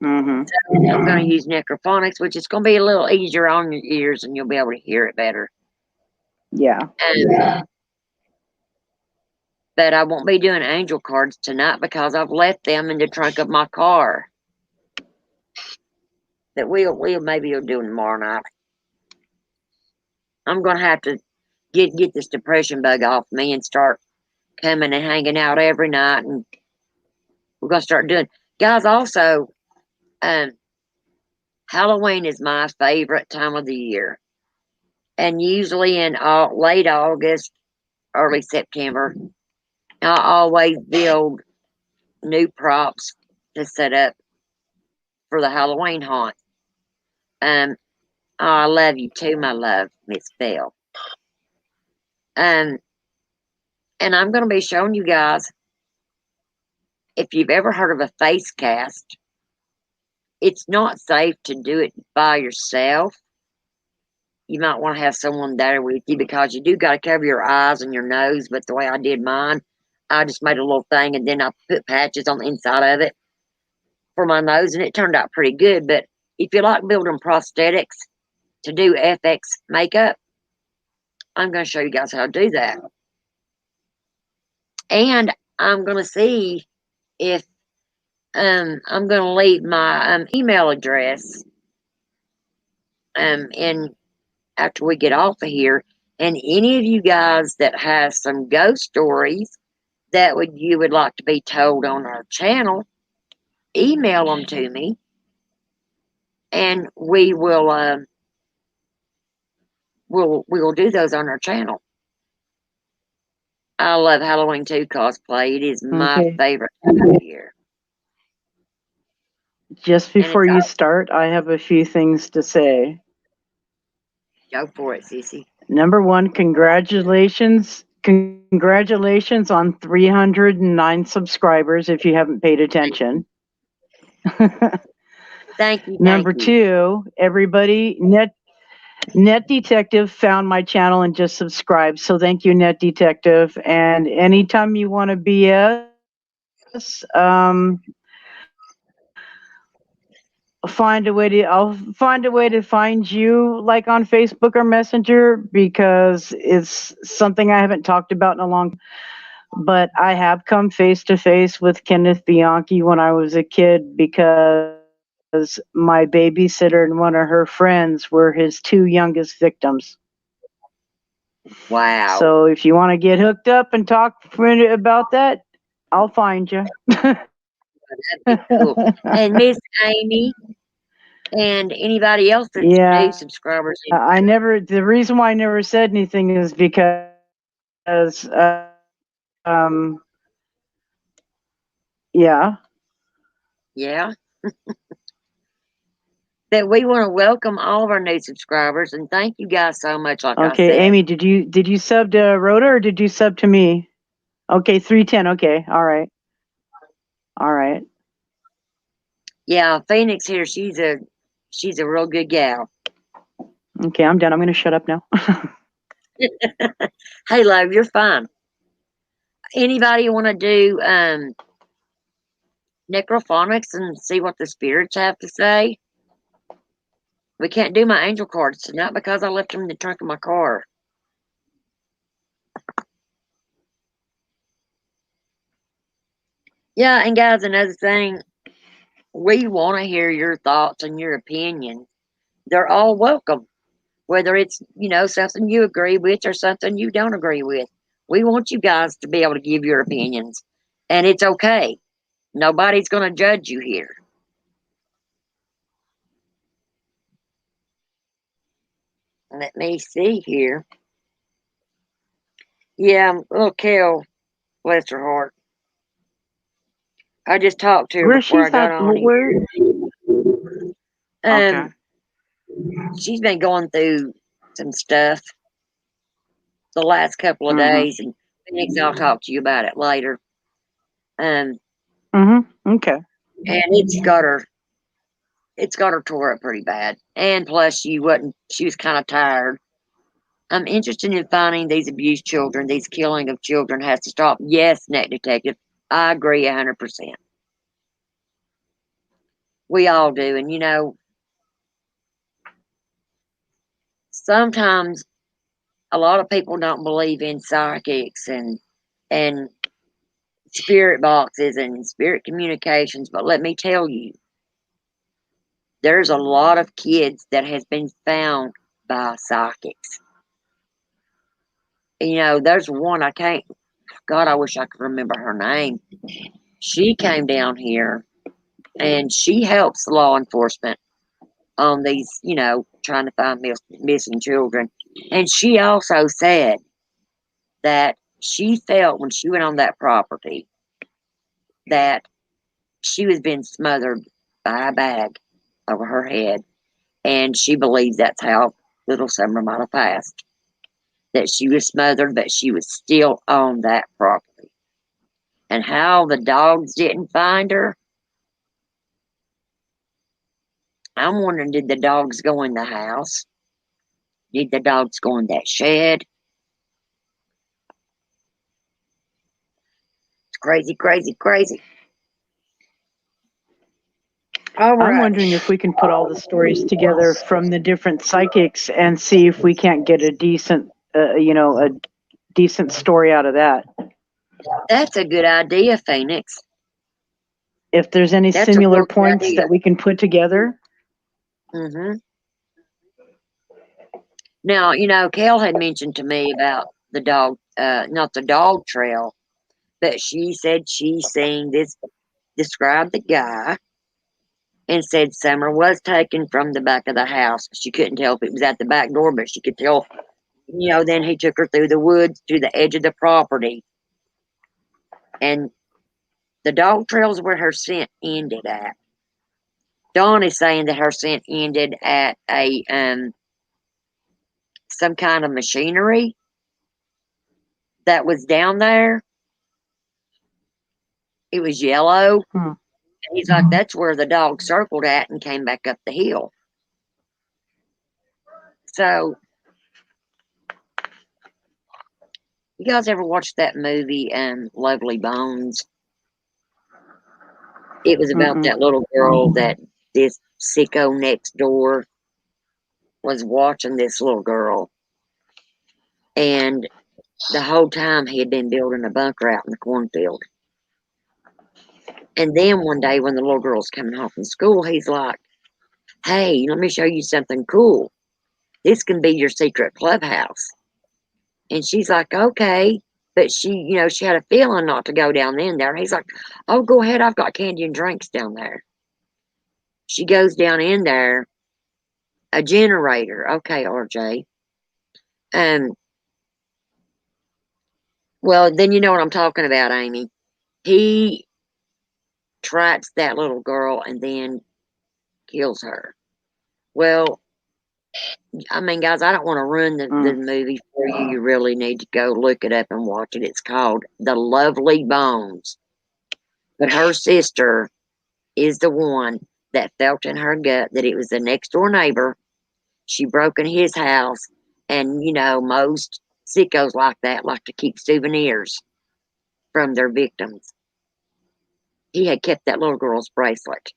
Mm-hmm. So I'm going to use necrophonics, which is going to be a little easier on your ears and you'll be able to hear it better. Yeah. But I won't be doing angel cards tonight because I've left them in the trunk of my car. That we'll maybe do tomorrow night. I'm gonna have to get this depression bug off me and start coming and hanging out every night, and we're gonna start doing. Guys, also, Halloween is my favorite time of the year, and usually in late August, early September, I always build new props to set up for the Halloween haunt. Um, I love you too, my love, Miss Bell. And I'm going to be showing you guys, if you've ever heard of a face cast, it's not safe to do it by yourself. You might want to have someone there with you because you do got to cover your eyes and your nose. But the way I did mine, I just made a little thing and then I put patches on the inside of it for my nose, and it turned out pretty good. But if you like building prosthetics to do FX makeup, I'm going to show you guys how to do that. And I'm going to see if I'm going to leave my email address in after we get off of here. And any of you guys that have some ghost stories that you would like to be told on our channel, email them to me, and we will we will do those on our channel. I love Halloween 2 cosplay. It is my Okay. favorite time of year. Just And before it's you all, start, I have a few things to say. go for it, Sissy. Number one, congratulations. Congratulations on 309 subscribers if you haven't paid attention. Thank you, thank Number you. two, everybody, Net Detective found my channel and just subscribed. So thank you, Net Detective. And anytime you want to BS, I'll find a way to find you, like on Facebook or Messenger, because it's something I haven't talked about in a long time. But I have come face to face with Kenneth Bianchi when I was a kid, because my babysitter and one of her friends were his two youngest victims. Wow. So if you want to get hooked up and talk about that, I'll find you. That'd be cool. And Miss Amy and anybody else that's new Yeah, subscribers. the reason why I never said anything is because, um, yeah. Yeah. That we want to welcome all of our new subscribers and thank you guys so much, like I Okay, said. Amy, did you sub to Rhoda or did you sub to me? Okay, 310. Okay, all right. All right. Yeah, Phoenix here, she's a real good gal. Okay, I'm done. I'm going to shut up now. Hey love, you're fine. Anybody want to do necrophonics and see what the spirits have to say? We can't do my angel cards tonight because I left them in the trunk of my car. Yeah, and guys, another thing, we want to hear your thoughts and your opinions. They're all welcome, whether it's, something you agree with or something you don't agree with. We want you guys to be able to give your opinions, and it's okay. Nobody's going to judge you here. Let me see here. Yeah, little Kel, bless her heart. I just talked to her Where before I she's got at? on Where? here. Okay. Um, she's been going through some stuff the last couple of Mhm. days, and Phoenix, I'll talk to you about it later. Um, Mhm. Okay. and it's got her tore up pretty bad. And plus, she was kind of tired. I'm interested in finding these abused children. These killing of children has to stop. Yes, Net Detective, I agree 100%. We all do, and sometimes a lot of people don't believe in psychics and spirit boxes and spirit communications, but let me tell you, there's a lot of kids that has been found by psychics. There's one I can't. God, I wish I could remember her name. She came down here and she helps law enforcement on these, trying to find missing children. And she also said that she felt when she went on that property that she was being smothered by a bag over her head. And she believes that's how little Summer might have passed. That she was smothered, but she was still on that property. And how the dogs didn't find her, I'm wondering, did the dogs go in the house? Did the dogs go in that shed? It's crazy, crazy, crazy. All I'm right. wondering if we can put all the stories together from the different psychics and see if we can't get a decent story out of that. That's a good idea, Phoenix. If there's any That's a similar real good points idea. that we can put together. Hmm. Now, Kel had mentioned to me about the dog, not the dog trail, but she said she seen this, described the guy and said Summer was taken from the back of the house. She couldn't tell if it was at the back door, but she could tell, then he took her through the woods to the edge of the property. And the dog trails where her scent ended at. Dawn is saying that her scent ended at a some kind of machinery that was down there. It was yellow. Hmm. And he's like, that's where the dog circled at and came back up the hill. So, you guys ever watched that movie, Lovely Bones? It was about Mm-mm. that little girl that this sicko next door was watching this little girl. And the whole time he had been building a bunker out in the cornfield. And then one day when the little girl's coming home from school, he's like, hey, let me show you something cool. This can be your secret clubhouse. And she's like, okay. But she had a feeling not to go down in there. And he's like, oh, go ahead. I've got candy and drinks down there. She goes down in there, a generator. Okay, RJ. Well, then you know what I'm talking about, Amy. He traps that little girl and then kills her. Well, I mean, guys, I don't want to ruin the movie for you. You really need to go look it up and watch it. It's called The Lovely Bones. But her sister is the one that felt in her gut that it was the next door neighbor. She broke in his house. And, most sickos like that like to keep souvenirs from their victims. He had kept that little girl's bracelet.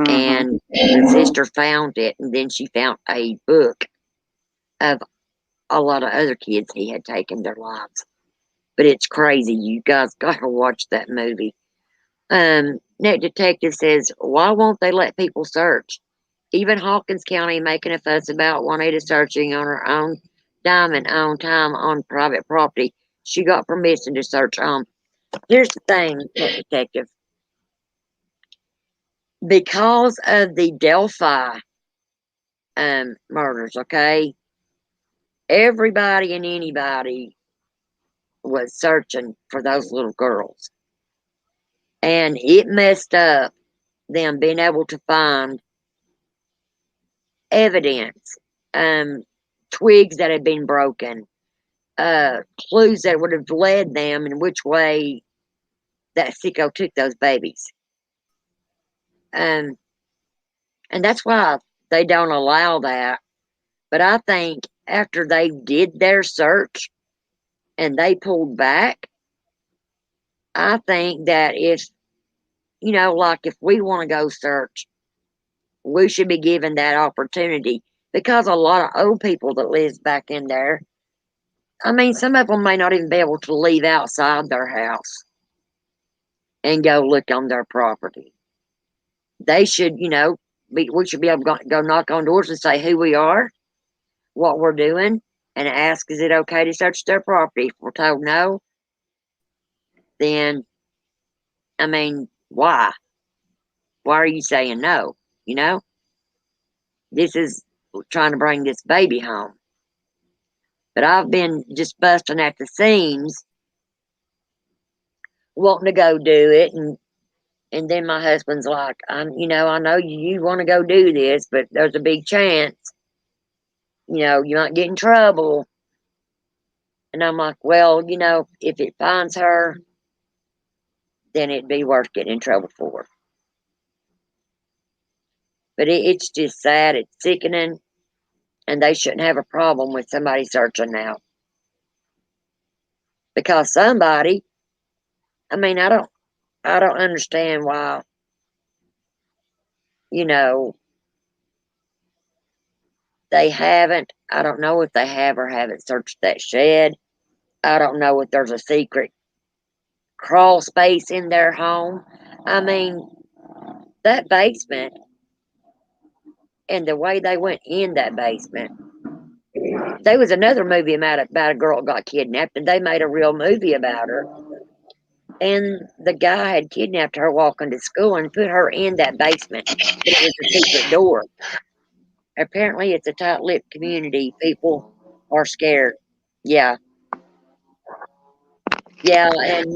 And the sister found it, and then she found a book of a lot of other kids he had taken their lives. But it's crazy. You guys gotta watch that movie. Net Detective says, why won't they let people search? Even Hawkins County making a fuss about Juanita searching on her own dime and own time on private property. She got permission to search on. Here's the thing, Net Detective. Because of the Delphi murders, okay? Everybody and anybody was searching for those little girls. And it messed up them being able to find evidence, twigs that had been broken, clues that would have led them in which way that sicko took those babies. And that's why they don't allow that. But I think after they did their search and they pulled back, I think that if we want to go search, we should be given that opportunity, because a lot of old people that lives back in there, I mean, some of them may not even be able to leave outside their house and go look on their property. They should, we should be able to go knock on doors and say who we are, what we're doing, and ask, is it okay to search their property? If we're told no, then, I mean, why? Why are you saying no? This is trying to bring this baby home. But I've been just busting at the seams, wanting to go do it, and then my husband's like, I know you want to go do this, but there's a big chance, you might get in trouble. And I'm like, well, if it finds her, then it'd be worth getting in trouble for. But it's just sad, it's sickening, and they shouldn't have a problem with somebody searching now. Because somebody, I mean, I don't understand why, they haven't. I don't know if they have or haven't searched that shed. I don't know if there's a secret crawl space in their home. I mean, that basement and the way they went in that basement. There was another movie about a girl that got kidnapped, and they made a real movie about her. And the guy had kidnapped her walking to school and put her in that basement. But it was a secret door. Apparently, it's a tight-lipped community. People are scared. Yeah. Yeah, and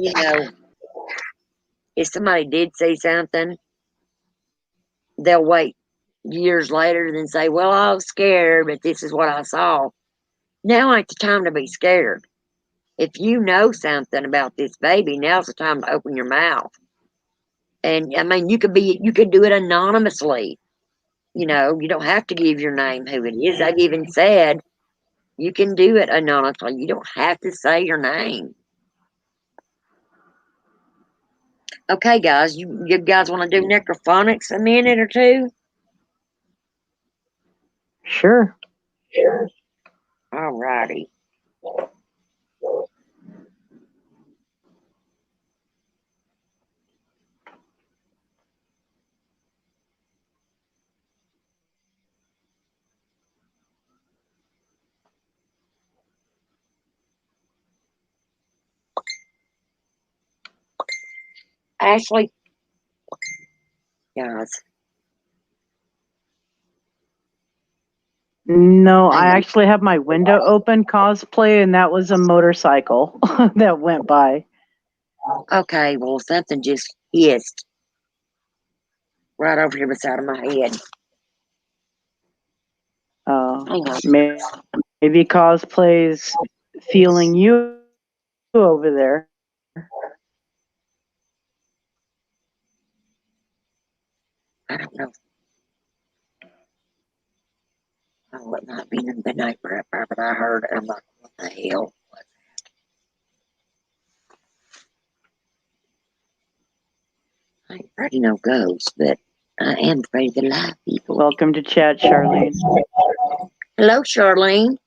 if somebody did see something, they'll wait years later and say, well, I was scared, but this is what I saw. Now ain't the time to be scared. If you know something about this baby, now's the time to open your mouth. And I mean, you could do it anonymously. You don't have to give your name who it is. I've even said you can do it anonymously. You don't have to say your name. Okay, guys, you guys want to do necrophonics a minute or two? Sure. All righty. Ashley, guys, No, I hang on. actually have my window open cosplay, and that was a motorcycle that went by. Okay, well, something just hissed right over here beside of my head. Hang on. Maybe cosplay's feeling you over there. I don't know. Oh, it might be in the neighbor up there, but I heard it. I'm like, what the hell? I ain't afraid of no ghosts, but I am afraid of the live people. Welcome to chat, Charlene. Hello, Charlene.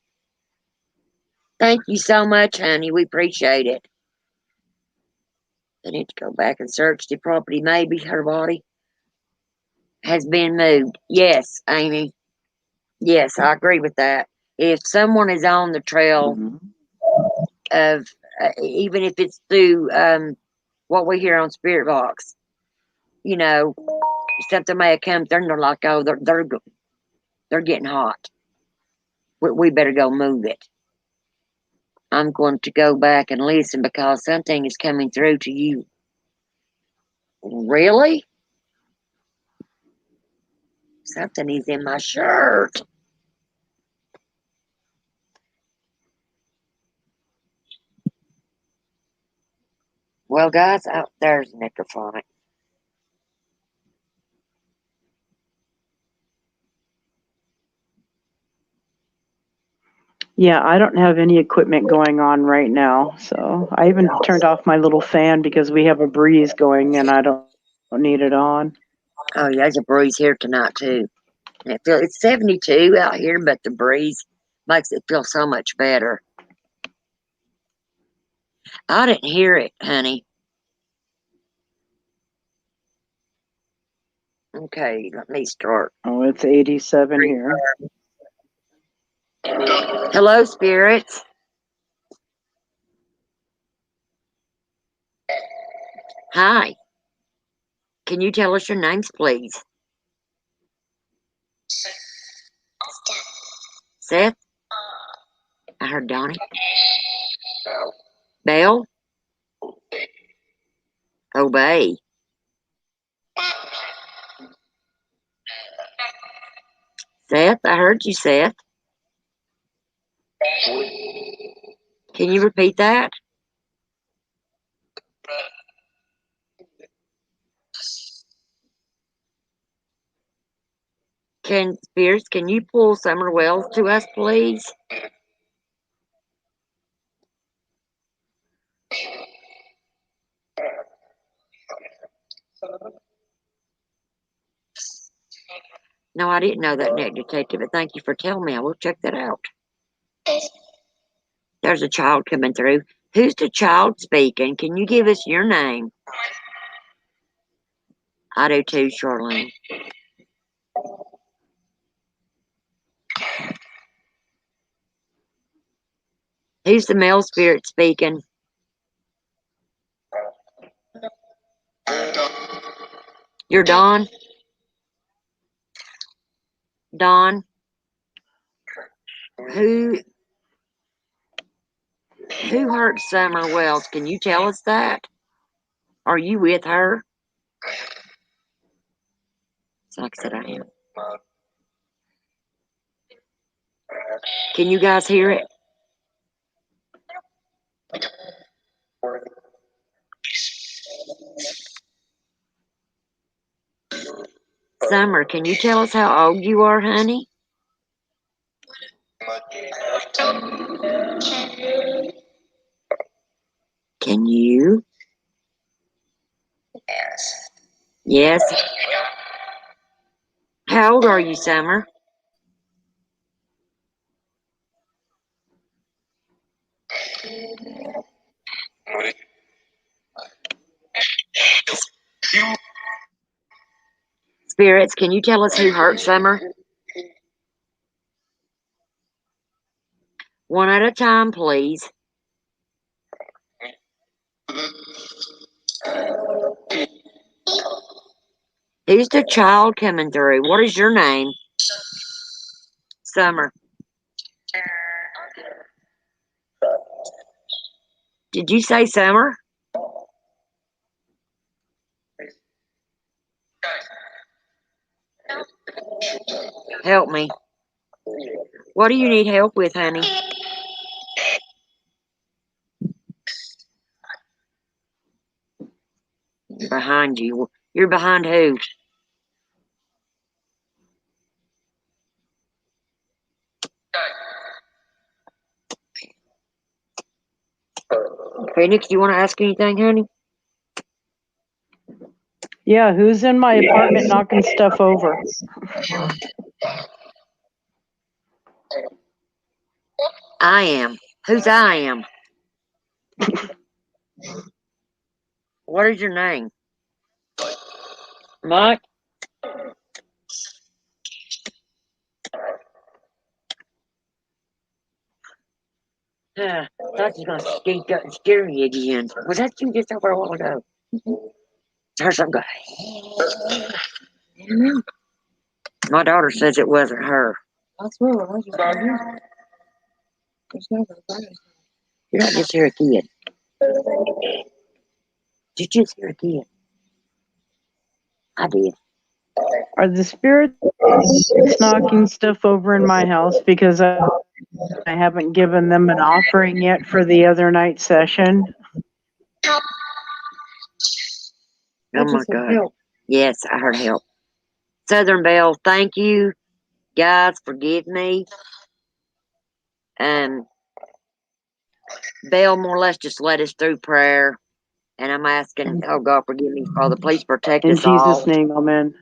Thank you so much, honey. We appreciate it. I need to go back and search the property. Maybe her body has been moved. Yes, Amy. Yes, I agree with that. If someone is on the trail of, even if it's through what we hear on Spirit Box, something may have come through and they're like, oh, they're getting hot. We better go move it. I'm going to go back and listen because something is coming through to you. Really? Something is in my shirt. Well, guys, there's necrophonic. Yeah, I don't have any equipment going on right now, so I even turned off my little fan because we have a breeze going and I don't need it on. Oh, yeah, there's a breeze here tonight, too. It's 72 out here, but the breeze makes it feel so much better. I didn't hear it, honey. Okay, let me start. Oh, it's 87 here. Hello, spirits. Hi. Can you tell us your names, please? Seth? I heard Donnie. Belle? Obey. Seth? I heard you, Seth. Can you repeat that? Spirits, can you pull Summer Wells to us, please? No, I didn't know that, Net Detective, but thank you for telling me. I will check that out. There's a child coming through. Who's the child speaking? Can you give us your name? I do too, Charlene. Who's the male spirit speaking? You're Dawn? Dawn? Who hurt Summer Wells? Can you tell us that? Are you with her? So like I said, I am. Can you guys hear it? Summer, can you tell us how old you are, honey? Can you? Yes. How old are you, Summer? Spirits, can you tell us who hurt Summer? One at a time, please. Who's the child coming through? What is your name? Summer. Did you say Summer? Help me. What do you need help with, honey? Behind you. You're behind who? Phoenix, do you want to ask anything, honey? Yeah, who's in my apartment knocking stuff over? I am. Who's I am? What is your name? Mike? I thought you were going to skink up and scare me again. Was that you just over a while ago? Heard something go. My daughter says it wasn't her. I swear it wasn't her. You're not just hear a kid. You just hear a kid. I did. Are the spirits knocking stuff over in my house because I haven't given them an offering yet for the other night session? Oh my God. Help. Yes, I heard help. Southern Belle, thank you. Guys, forgive me. Belle more or less just led us through prayer. And I'm asking, oh God, forgive me, Father, please protect In us all. Jesus' name, amen.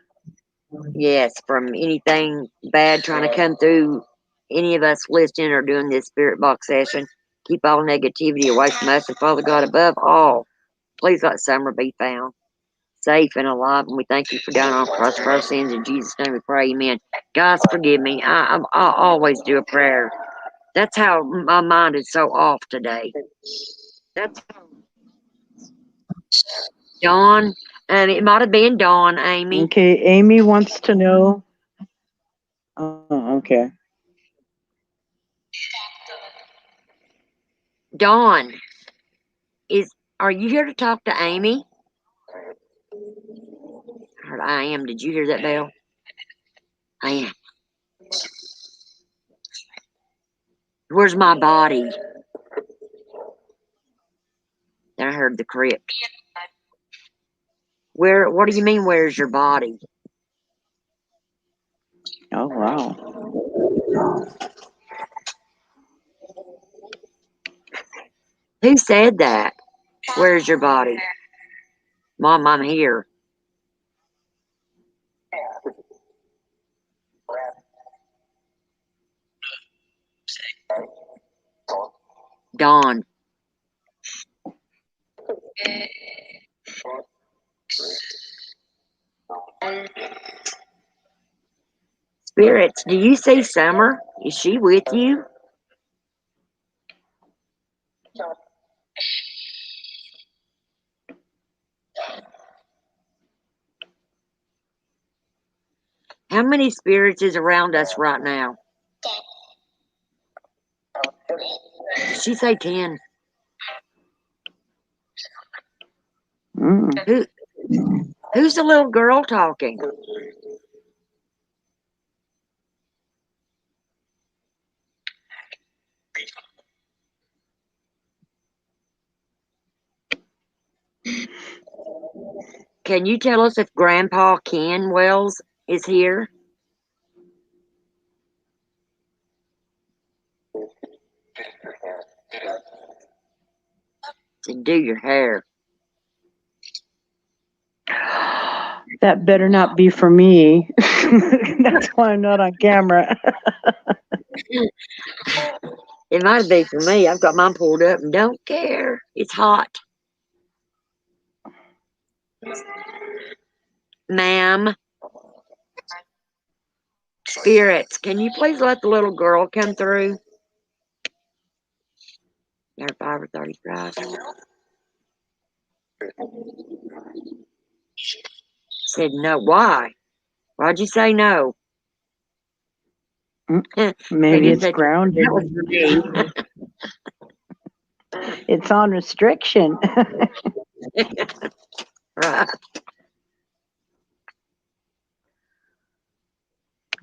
Yes, from anything bad trying to come through any of us listening or doing this spirit box session. Keep all negativity away from us. And Father God, above all, please let Summer be found safe and alive. And we thank you for dying on the cross for our sins. In Jesus' name we pray, amen. Guys, forgive me. I always do a prayer. That's how my mind is so off today. That's Dawn. It might have been Dawn, Amy. Okay, Amy wants to know. Oh, okay. Dawn, are you here to talk to Amy? I heard I am. Did you hear that, Belle? I am. Where's my body? Then I heard the crypt. What do you mean, where's your body? Oh, wow. Who said that? Where's your body? Mom, I'm here. Dawn. Spirits, do you see Summer? Is she with you? How many spirits is around us right now? Did she say 10? Mm. Who's the little girl talking? Can you tell us if Grandpa Ken Wells is here? To do your hair. That better not be for me. That's why I'm not on camera. It might be for me. I've got mine pulled up and don't care. It's hot. Ma'am. Spirits, can you please let the little girl come through? They're 5 or 35. Said no. Why? Why'd you say no? Maybe it's grounded. That was for me. It's on restriction. Right.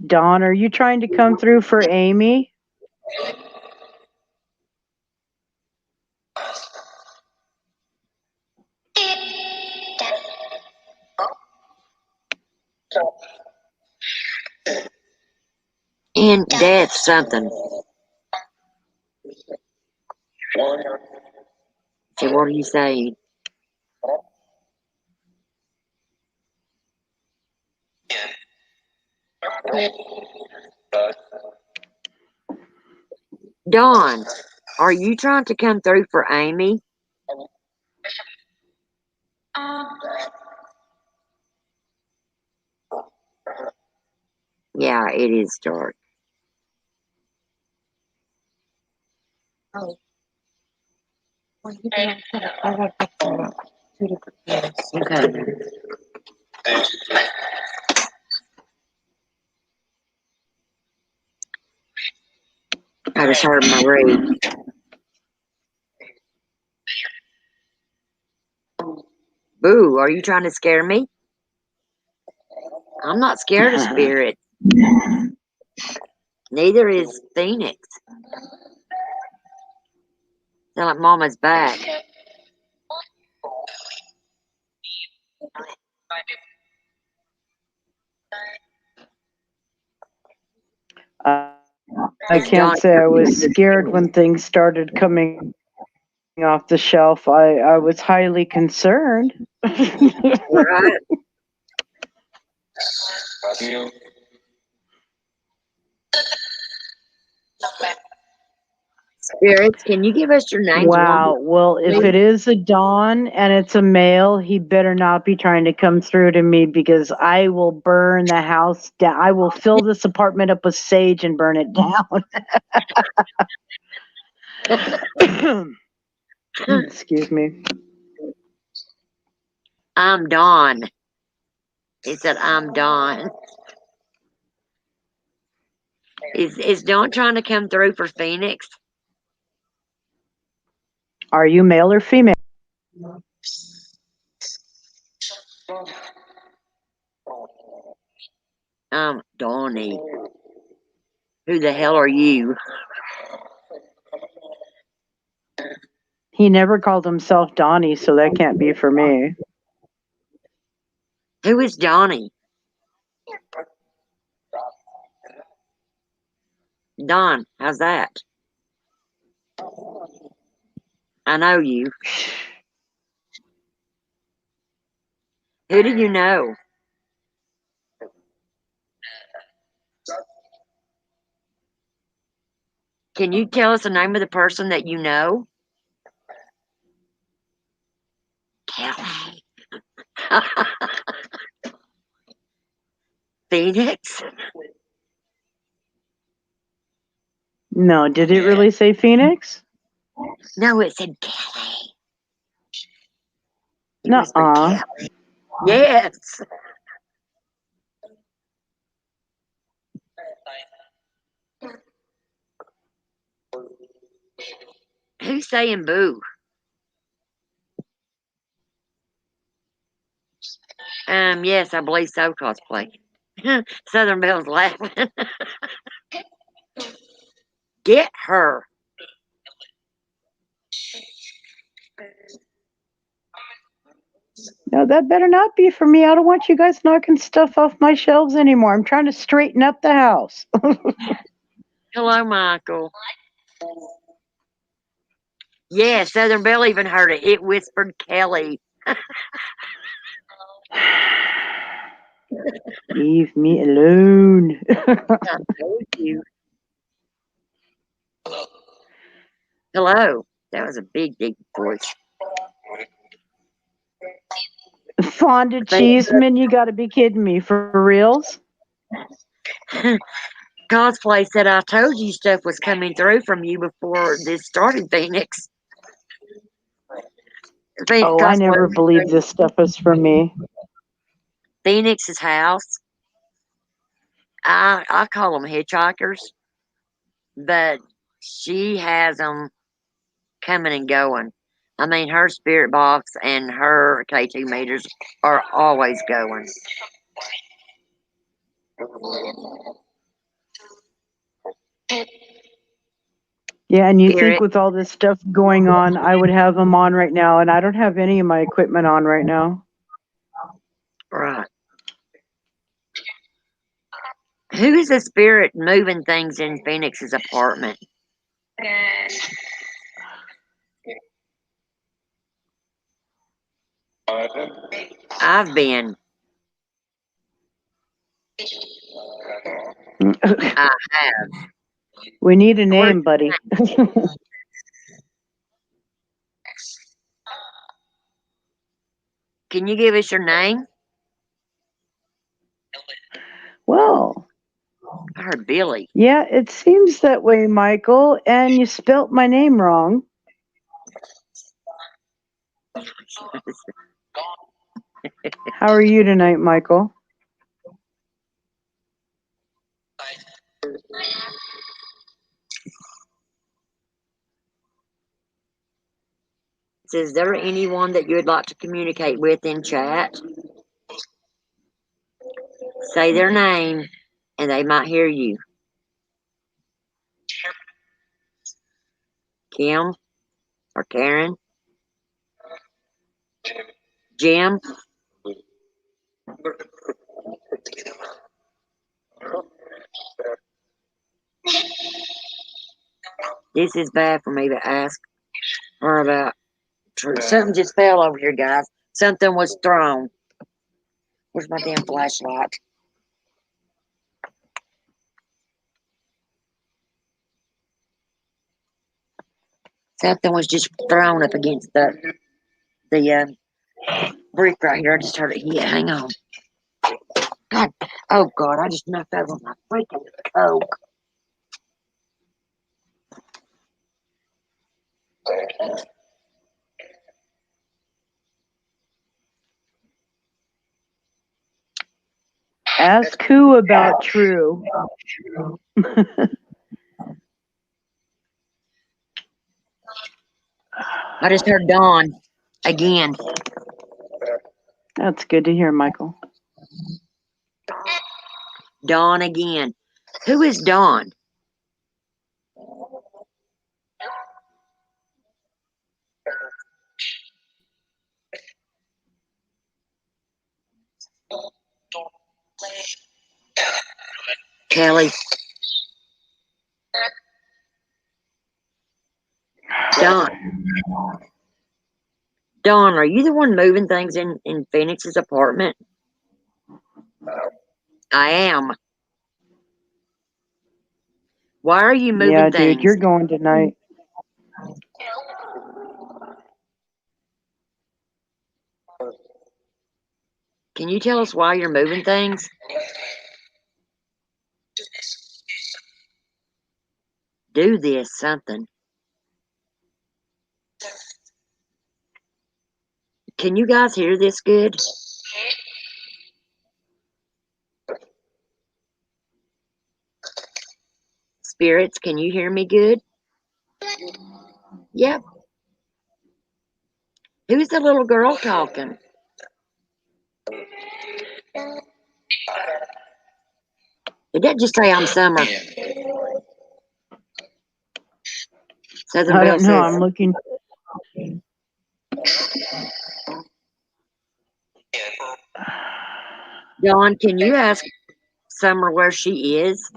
Dawn, are you trying to come through for Amy? In death something. So what are you saying? Dawn, are you trying to come through for Amy? Yeah, it is dark. Okay. I just heard Marie. Boo, are you trying to scare me? I'm not scared of spirit. Neither is Phoenix. Sound like Mama's back. I can't say I was scared when things started coming off the shelf. I was highly concerned. Right. Spirits, can you give us your names? Wow. Well, if it is a Dawn and it's a male, he better not be trying to come through to me because I will burn the house down. I will fill this apartment up with sage and burn it down. Excuse me. I'm Dawn. He said, I'm Dawn. Is Dawn trying to come through for Phoenix? Are you male or female? Dawny. Who the hell are you? He never called himself Donnie, so that can't be for me. Who is Donnie? Don, how's that? I know you. Who do you know? Can you tell us the name of the person that you know? Kelly. Phoenix? No, did it really say Phoenix? No, it said Kelly. Nuh-uh. Kelly. Yes. Who's saying boo? Yes, I believe so, cosplay. Southern Belle's laughing. Get her. No, that better not be for me. I don't want you guys knocking stuff off my shelves anymore. I'm trying to straighten up the house. Hello, Michael. Yeah, Southern Belle even heard it. It whispered Kelly. Leave me alone. Thank you. Hello. That was a big, deep voice. Fonda Cheeseman, you got to be kidding me. For reals? Cosplay said, I told you stuff was coming through from you before this started, Phoenix. Oh, I never believed this stuff was for me. Phoenix's house. I call them hitchhikers, but she has them coming and going. I mean, her spirit box and her K2 meters are always going. Yeah, and you Spirit. think with all this stuff going on, I would have them on right now, and I don't have any of my equipment on right now. Right. Who is the spirit moving things in Phoenix's apartment? I've been. I have. We need a name, buddy. Can you give us your name? Well, I heard Billy. yeah, it seems that way, Michael, and you spelt my name wrong. How are you tonight, Michael? Is there anyone that you would like to communicate with in chat? Say their name and they might hear you. Kim or Karen? Jim? This is bad for me to ask her about. Something just fell over here, guys. Something was thrown. Where's my damn flashlight? Something was just thrown up against the brick right here. I just heard it hit. Hang on. God. Oh, God. I just knocked over my freaking Coke. Ask who about True. I just heard Dawn again. That's good to hear, Michael. Dawn again. Who is Dawn? Kelly. Dawn. Dawn, are you the one moving things in Phoenix's apartment? I am. Why are you moving Yeah, things? dude, you're going tonight. Can you tell us why you're moving things? Do this, something. Can you guys hear this good? Spirits, can you hear me good? Yep. Who's the little girl talking? Did that just say I'm Summer? Southern I Belle don't know. says, I'm looking. Dawn, can you ask Summer where she is?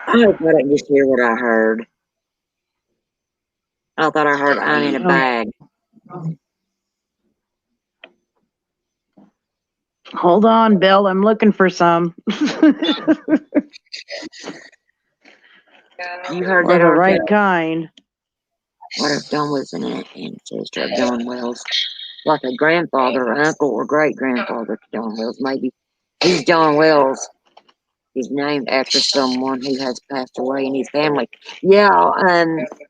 I hope I didn't just hear what I heard. I thought I heard I'm in a bag. Hold on, Bill. I'm looking for some. You heard Or that, the right RJ? kind. What if Dawn was an ancestor of John Wells? Like a grandfather or uncle or great-grandfather to John Wells. Maybe he's John Wells. He's named after someone who has passed away in his family. Yeah,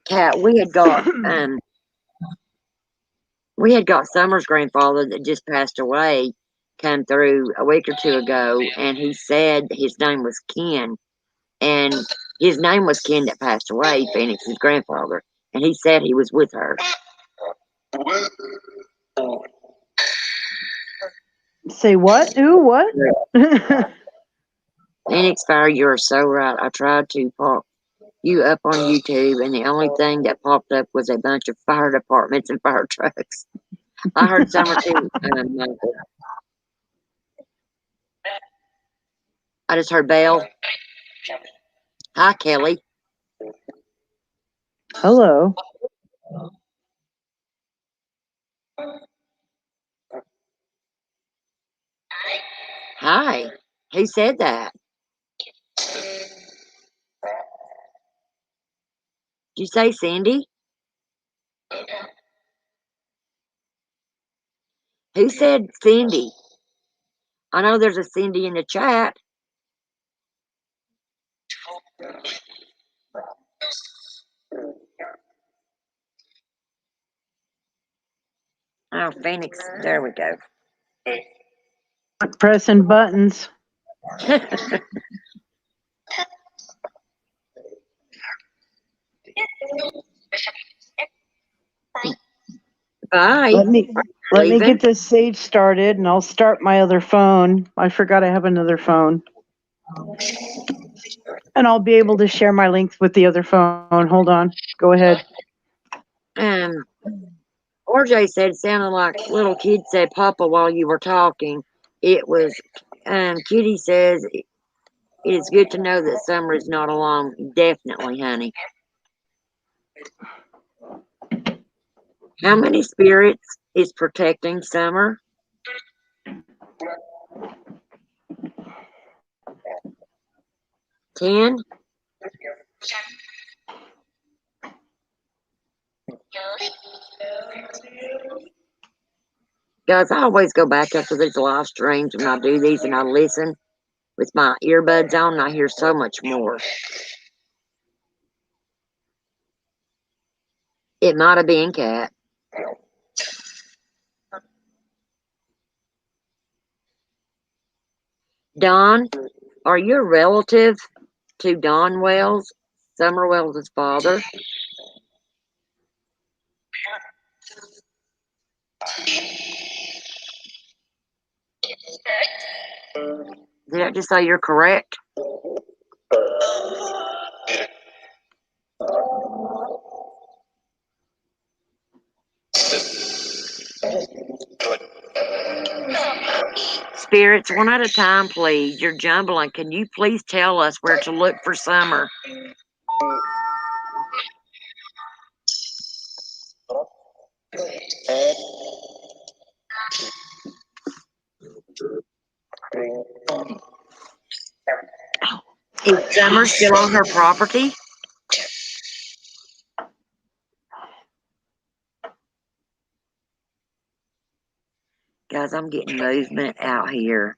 Kat, we had got Summer's grandfather that just passed away come through a week or two ago, and he said his name was Ken, and his name was Ken that passed away, Phoenix's grandfather, and he said he was with her. Say what? Who? What? Phoenix Fire, you're so right. I tried to pop you up on YouTube, and the only thing that popped up was a bunch of fire departments and fire trucks. I heard Summer too, Michael. I just heard Belle. Hi, Kelly. Hello. Hi. Who said that? Did you say Cindy? Who said Cindy? I know there's a Cindy in the chat. Oh, Phoenix. There we go. Pressing buttons. Bye. Let me Leaving? get this save started, and I'll start my other phone. I forgot I have another phone, and I'll be able to share my links with the other phone. Hold on. Go ahead. RJ said it sounded like little kid said Papa while you were talking. It was Kitty says it is good to know that Summer is not alone. Definitely, honey. How many spirits is protecting Summer? 10? Guys, I always go back after these live streams when I do these and I listen with my earbuds on and I hear so much more. It might have been Cat. Don, are you a relative to Don Wells, Summer Wells' father? Did I just say you're correct? Spirits, one at a time, please. You're jumbling. Can you please tell us where to look for Summer? Is Summer still on her property? Guys, I'm getting movement out here.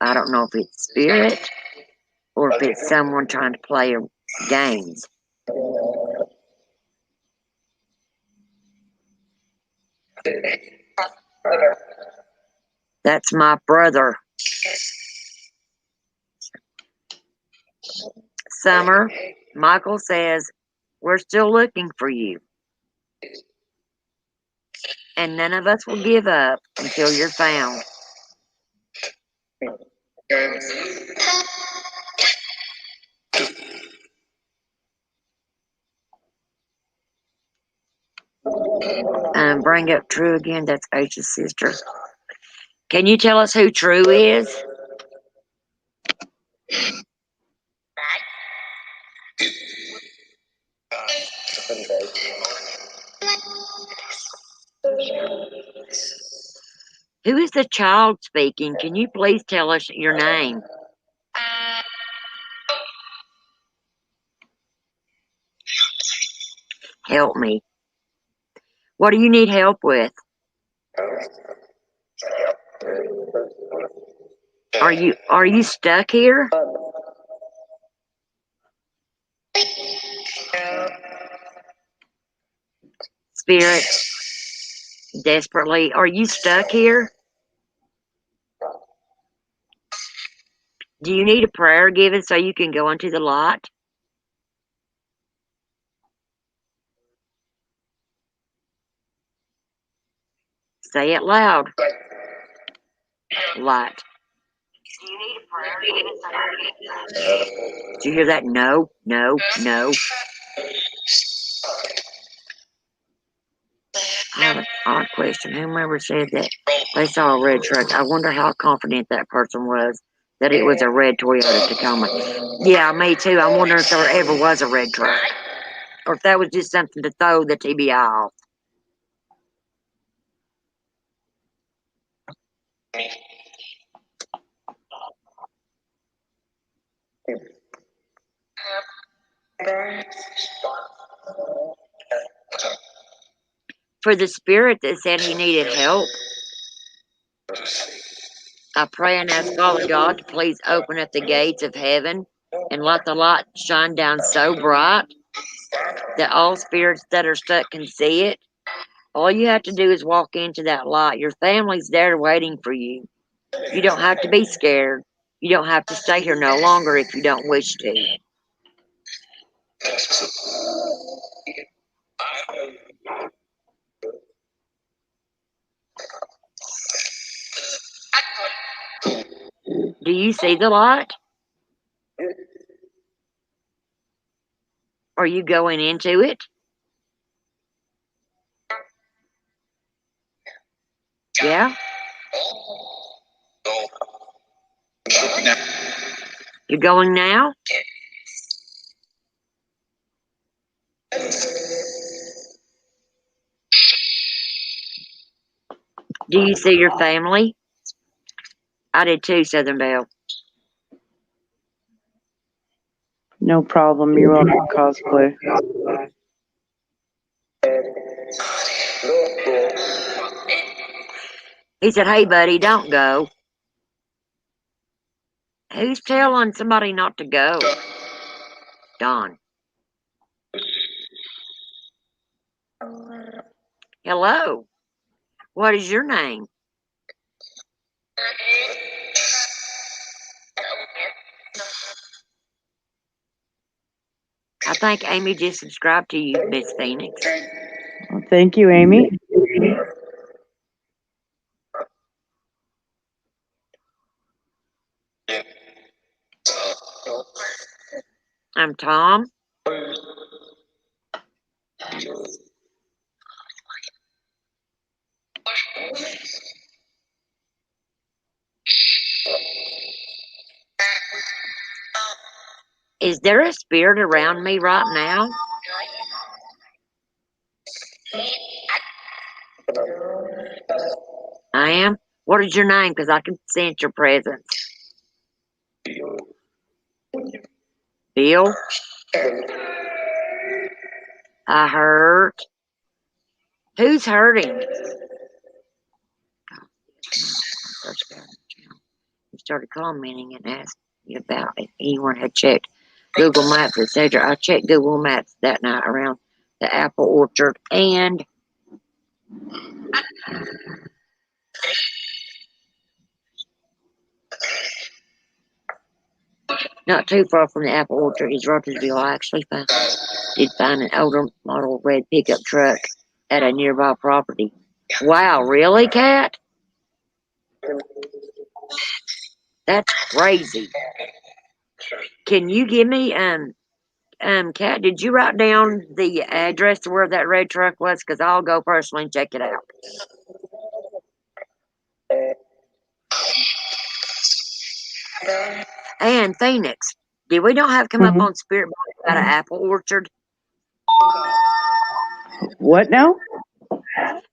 I don't know if it's spirit or if it's someone trying to play games. That's my brother. Summer, Michael says, we're still looking for you. And none of us will give up until you're found. Bring up True again. That's H's sister. Can you tell us who True is? Who is the child speaking? Can you please tell us your name? Help me. What do you need help with? Are you stuck here? Spirit, desperately, are you stuck here? Do you need a prayer given so you can go into the light? Say it loud. Light. Do you need a prayer given so you can... Did you hear that? No, no, no. I have an odd question. Whomever said that they saw a red truck, I wonder how confident that person was that it was a red Toyota Tacoma. Yeah, me too. I'm wondering if there ever was a red truck. Or if that was just something to throw the TBI off. For the spirit that said he needed help, I pray and ask Father God to please open up the gates of heaven and let the light shine down so bright that all spirits that are stuck can see it. All you have to do is walk into that light. Your family's there waiting for you. You don't have to be scared. You don't have to stay here no longer if you don't wish to. Do you see the light? Are you going into it? Yeah? You're going now? Do you see your family? I did too, Southern Belle. No problem. You're welcome, cosplay. He said, hey, buddy, don't go. Who's telling somebody not to go? Don. Hello. What is your name? I think Amy just subscribed to you, Miss Phoenix. Well, thank you, Amy. I'm Tom. Is there a spirit around me right now? I am? What is your name? Because I can sense your presence. Bill? I hurt. Who's hurting? He started commenting and asked me about if anyone had checked Google Maps, etc. I checked Google Maps that night around the apple orchard, and Not too far from the apple orchard is Rogersville. I actually did find an older model red pickup truck at a nearby property. Wow, really, Kat? That's crazy. Can you give me Kat, did you write down the address to where that red truck was? Because I'll go personally and check it out. And Phoenix, did we not have come up on Spirit Box about an apple orchard? What now?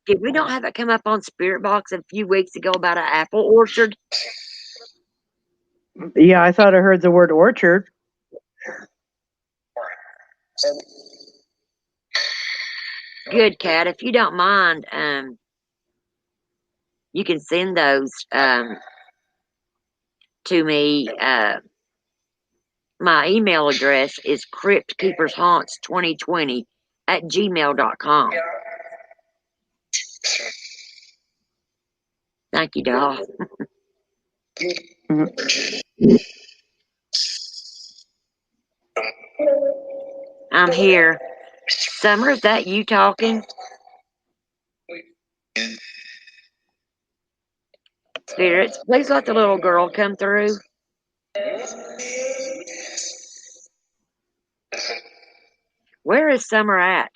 Did we not have it come up on Spirit Box a few weeks ago about an apple orchard? Yeah, I thought I heard the word orchard. Good, Kat. If you don't mind, you can send those to me. My email address is cryptkeepershaunts2020@gmail.com. Thank you, doll. I'm here. Summer, is that you talking? Spirits, please let the little girl come through. Where is Summer at?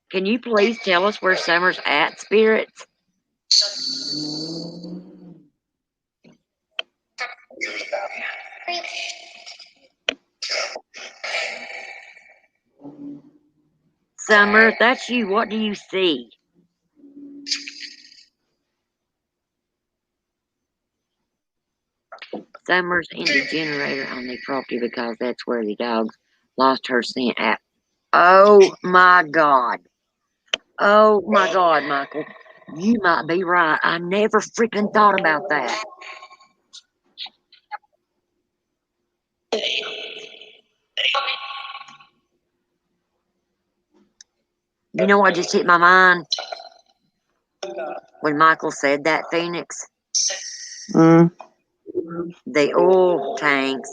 Can you please tell us where Summer's at, Spirits? Summer, if that's you, what do you see? Summer's in the generator on the property because that's where the dog lost her scent at. Oh my God. Oh my God, Michael. You might be right. I never freaking thought about that. You know what just hit my mind? When Michael said that, Phoenix? The oil tanks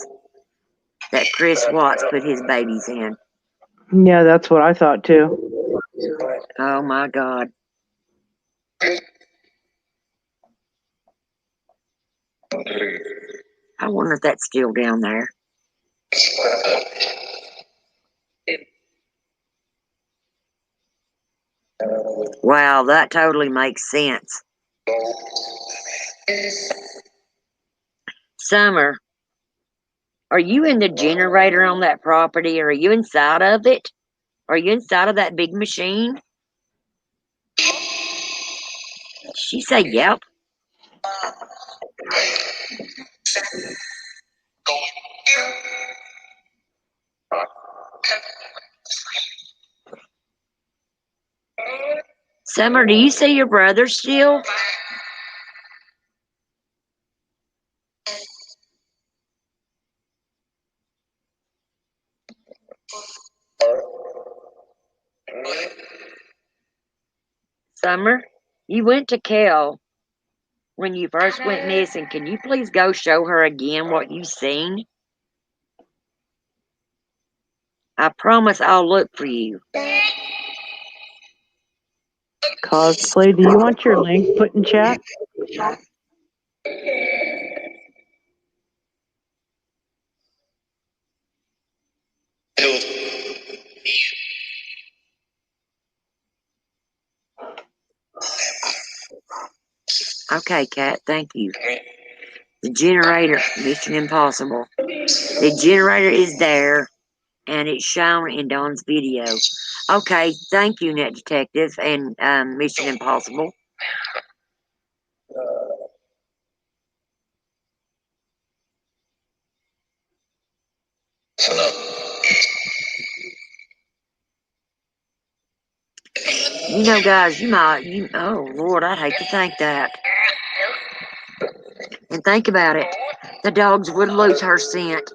that Chris Watts put his babies in. Yeah, that's what I thought too. Oh my God. I wonder if that's still down there. Wow, that totally makes sense. Summer, are you in the generator on that property? Or are you inside of it? Are you inside of that big machine? Did she say yep? Summer, do you see your brother still? Summer, you went to Kel when you first went missing. Can you please go show her again what you seen? I promise I'll look for you. Cosplay, do you want your link put in chat? Okay, Kat, thank you. The generator, Mission Impossible. The generator is there, and it's shown in Dawn's video. Okay, thank you, Net Detective and Mission Impossible. You know, guys, oh, Lord, I'd hate to think that. And think about it. The dogs would lose her scent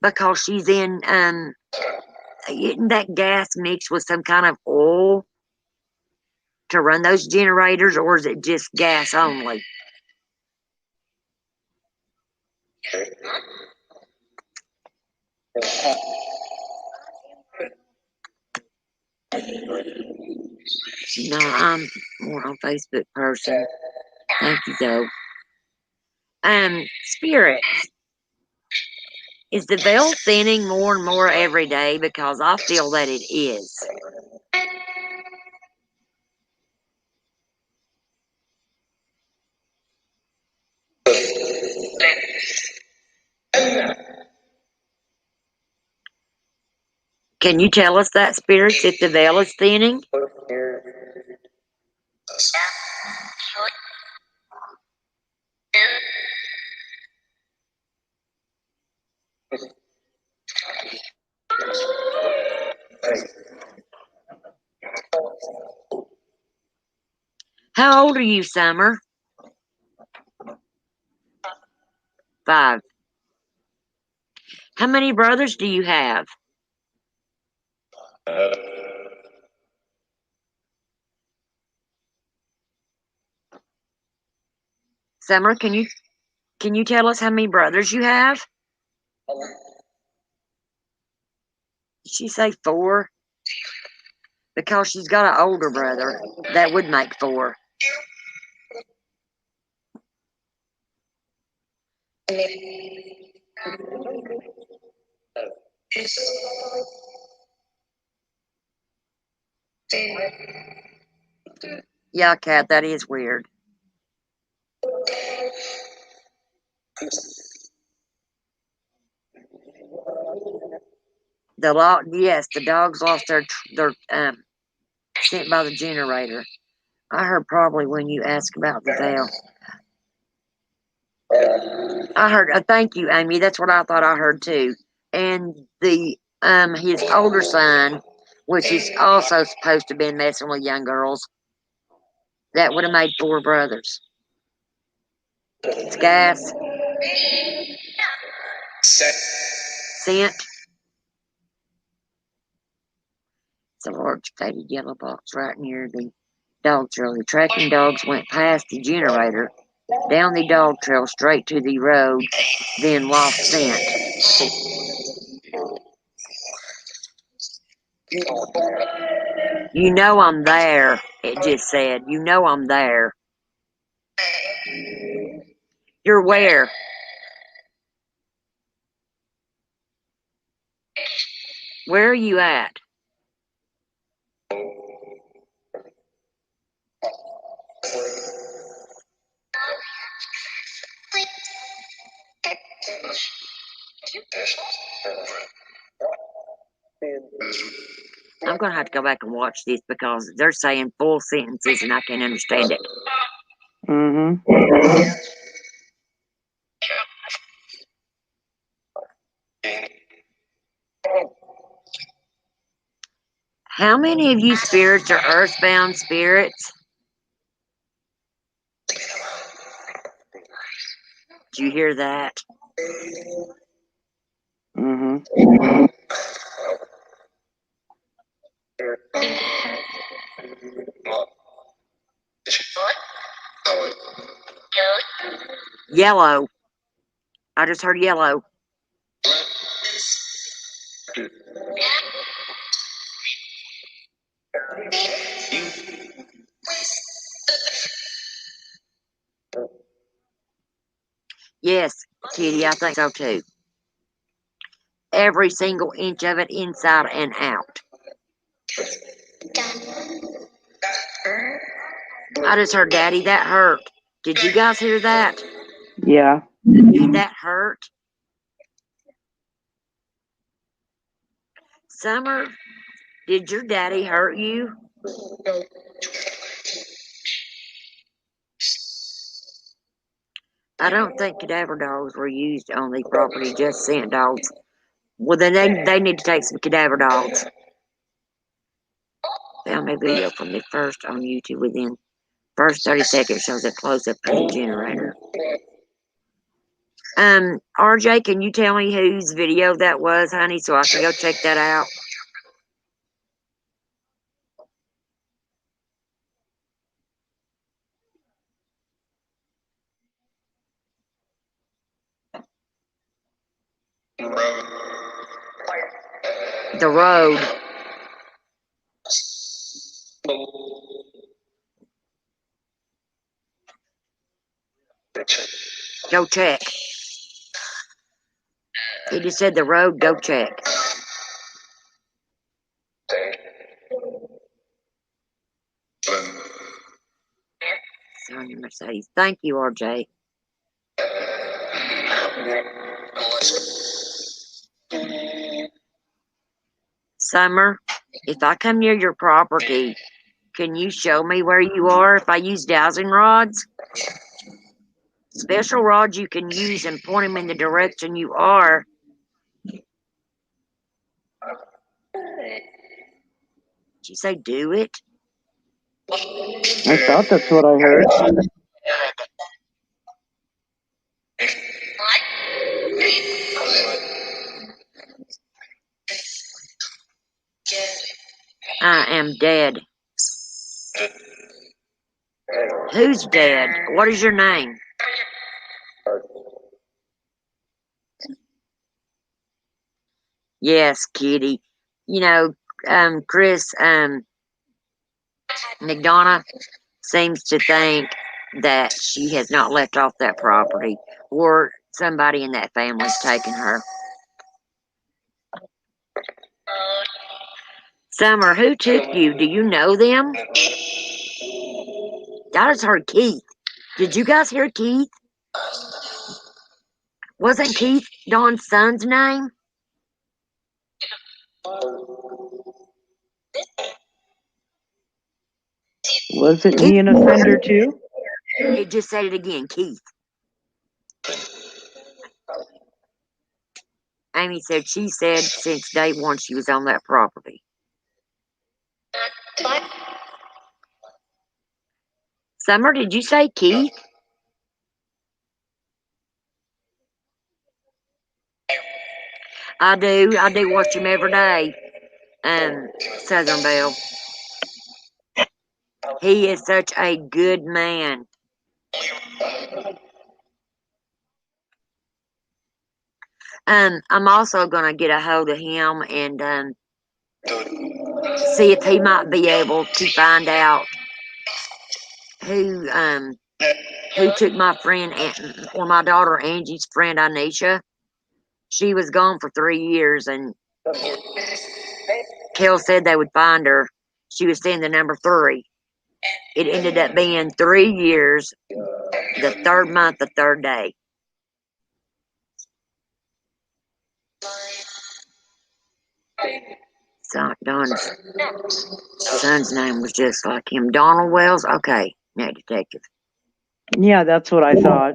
because she's in, isn't that gas mixed with some kind of oil to run those generators, or is it just gas only? No, I'm more on Facebook person. Thank you, though. Spirit, is the veil thinning more and more every day? Because I feel that it is. Can you tell us that, spirits, if the veil is thinning? How old are you, Summer? 5. How many brothers do you have? Summer, can you tell us how many brothers you have? Did she say 4? Because she's got an older brother. That would make 4. Yeah, Kat, that is weird. Yes, the dogs lost their scent by the generator. I heard probably when you asked about the veil. I heard, thank you, Amy. That's what I thought I heard too. And his older son, which is also supposed to have been messing with young girls, that would have made 4 brothers. It's gas. Scent. It's a large faded yellow box right near the dog trail. The tracking dogs went past the generator, down the dog trail, straight to the road, then lost scent. You know I'm there, it just said. You know I'm there. You're where? Where are you at? I'm going to have to go back and watch this because they're saying full sentences and I can't understand it. Mm-hmm. How many of you spirits are earthbound spirits? Did you hear that? Mm-hmm. Yellow. I just heard yellow. Yes, Kitty, I think so too. Every single inch of it, inside and out. I just heard, Daddy, that hurt. Did you guys hear that? Yeah. Did that hurt? Summer, did your daddy hurt you? I don't think cadaver dogs were used on the property, just scent dogs. Well, then they need to take some cadaver dogs. Found a video from the first on YouTube within first 30 seconds shows a close-up of the generator. RJ, can you tell me whose video that was, honey, so I can go check that out? The road. Go check. He just said the road, go check. On your Mercedes. Thank you, RJ. Summer, if I come near your property, can you show me where you are if I use dowsing rods? Special rods you can use and point them in the direction you are. Did you say do it? I thought that's what I heard. I am dead. Who's dead? What is your name? Yes, Kitty. You know, Chris, McDonough seems to think that she has not left off that property, or somebody in that family's taken her. Summer, who took you? Do you know them? I just heard Keith. Did you guys hear Keith? Wasn't Keith Dawn's son's name? Wasn't he an offender too? It just said it again, Keith. Amy said she said since day one she was on that property. Summer, did you say Keith? I do watch him every day. Southern Belle. He is such a good man. I'm also gonna get a hold of him and see if he might be able to find out who took my friend or my daughter Angie's friend Anisha. She was gone for 3 years, and Kel said they would find her. She was staying the number 3. It ended up being 3 years, the 3rd month, the 3rd day. So Don's son's name was just like him. Donald Wells? Okay, now detective. Yeah, that's what I thought.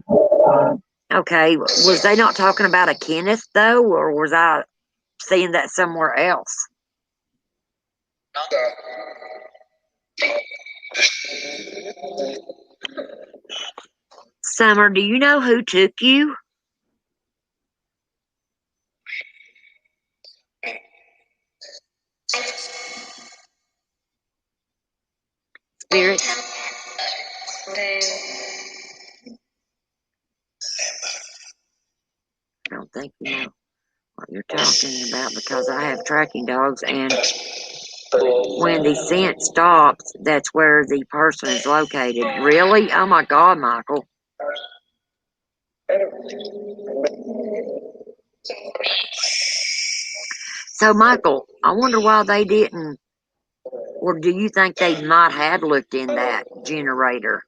Okay, was they not talking about a Kenneth, though, or was I seeing that somewhere else? Summer, do you know who took you? Spirit? I don't think you know what you're talking about, because I have tracking dogs, and when the scent stops, that's where the person is located. Really? Oh my God, Michael. So, Michael, I wonder why they didn't, or do you think they might have looked in that generator?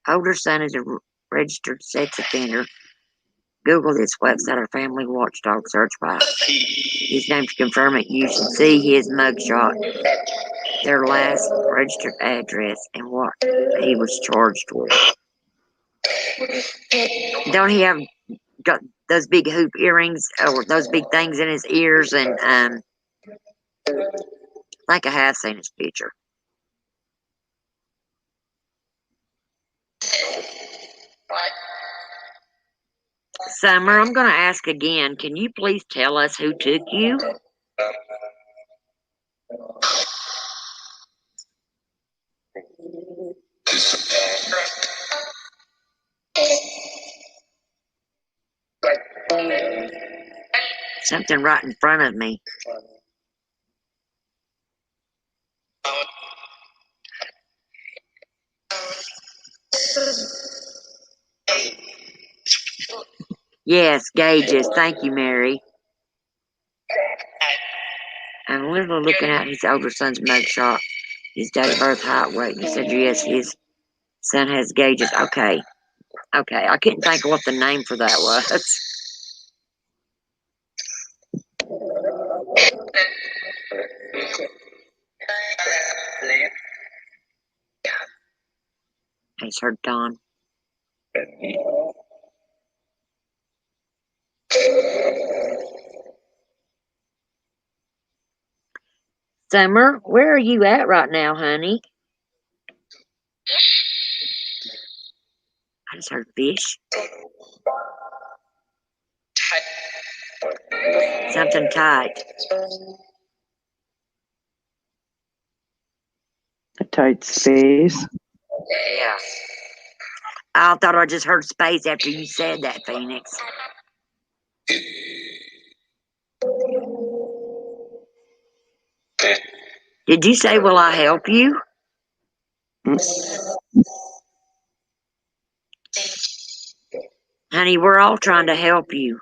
Older son is a registered sex offender. Google this website or family watchdog search by his name to confirm it. You should see his mugshot, their last registered address, and what he was charged with. Don't he have got those big hoop earrings or those big things in his ears? And I think I have seen his picture. Summer, I'm going to ask again. Can you please tell us who took you? Something right in front of me. Yes, gauges. Thank you, Mary. I'm literally looking at his older son's mugshot. His date of birth, height, weight. He said, yes, his son has gauges. Okay. Okay. I couldn't think of what the name for that was. I just heard Don. Summer, where are you at right now, honey? I just heard fish. Something tight. A tight space. Yeah. I thought I just heard space after you said that, Phoenix. Did you say, will I help you? Honey, we're all trying to help you.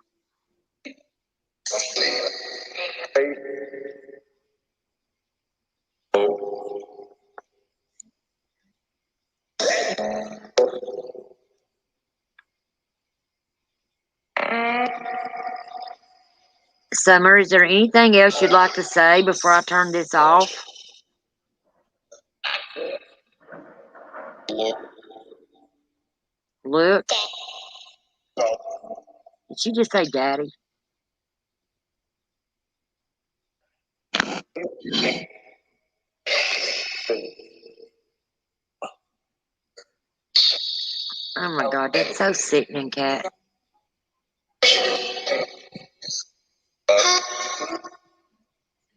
Summer, is there anything else you'd like to say before I turn this off? Look. Did she just say daddy? Oh my God, that's so sickening, Cat.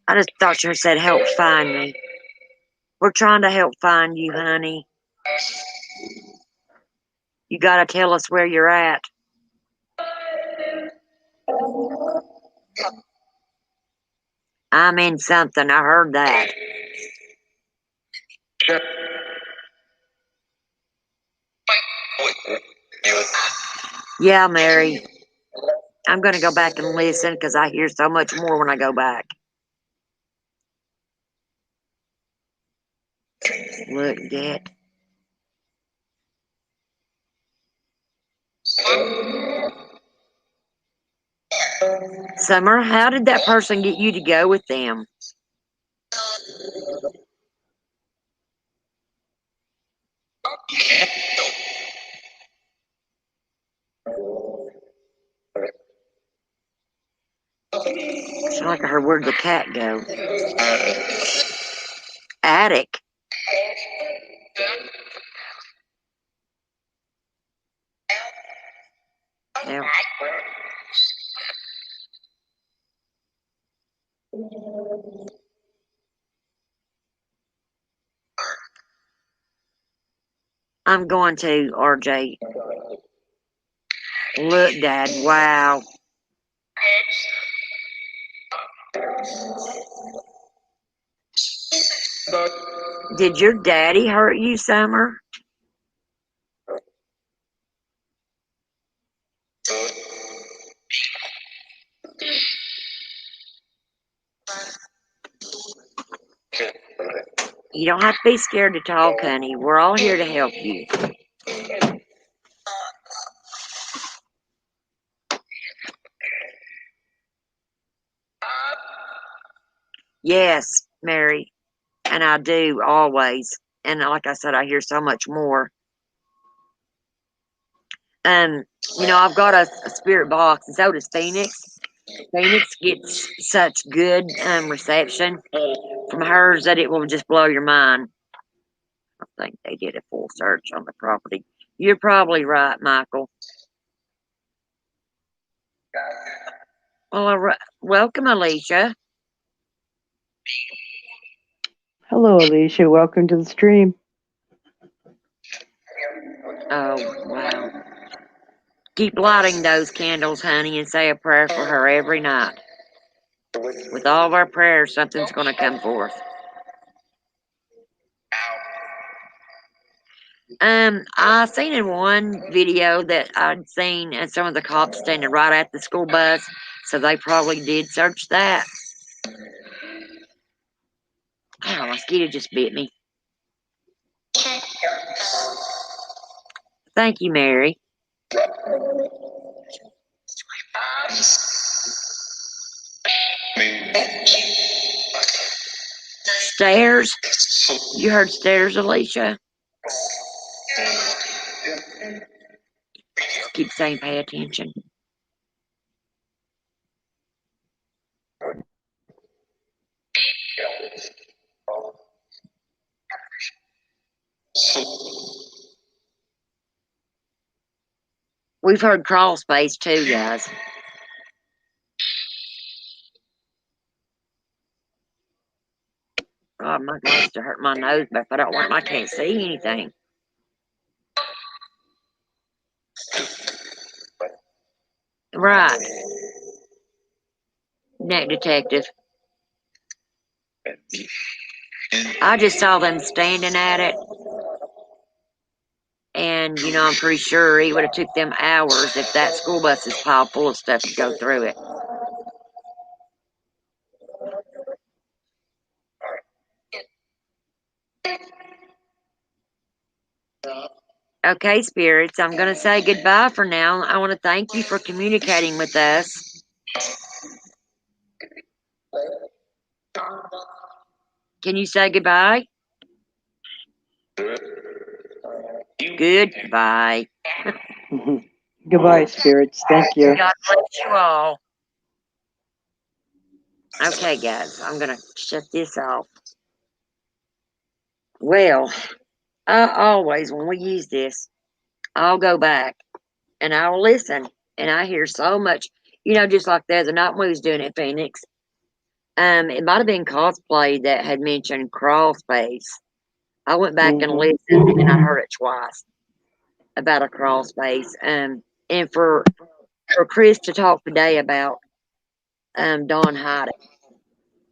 I just thought you said help find me. We're trying to help find you, honey. You gotta tell us where you're at. I'm in something, I heard that. Yeah, Mary. I'm gonna go back and listen because I hear so much more when I go back. Look, Dad. Summer, how did that person get you to go with them? Sound like I heard, where'd the cat go? Attic. Yeah. I'm going to, RJ. Look, Dad, wow. Did your daddy hurt you, Summer? You don't have to be scared to talk, honey. We're all here to help you. Yes, Mary. And I do, always. And like I said, I hear so much more. You know, I've got a spirit box, and so does Phoenix. Phoenix gets such good reception from hers that it will just blow your mind. I think they did a full search on the property. You're probably right, Michael. Well, welcome, Alicia. Hello, Alicia. Welcome to the stream. Oh, wow. Keep lighting those candles, honey, and say a prayer for her every night. With all of our prayers, something's going to come forth. I seen in one video that I'd seen some of the cops standing right at the school bus, so they probably did search that. Oh, a mosquito just bit me. Thank you, Mary. Stairs? You heard stairs, Alicia? Keep saying pay attention. We've heard crawl space too, guys. God, my glasses to hurt my nose, but if I don't want them, I can't see anything. Right. Neck detective. I just saw them standing at it. And, you know, I'm pretty sure it would have took them hours if that school bus is piled full of stuff to go through it. Okay, spirits, I'm going to say goodbye for now. I want to thank you for communicating with us. Can you say goodbye? Goodbye. Goodbye, spirits. Thank you. God bless you all. Okay, guys, I'm going to shut this off. Well, always, when we use this, I'll go back and I'll listen. And I hear so much, you know, just like the other night when we was doing it, Phoenix. It might have been cosplay that had mentioned crawl space. I went back and listened, and I heard it twice about a crawl space. And for Chris to talk today about Don hiding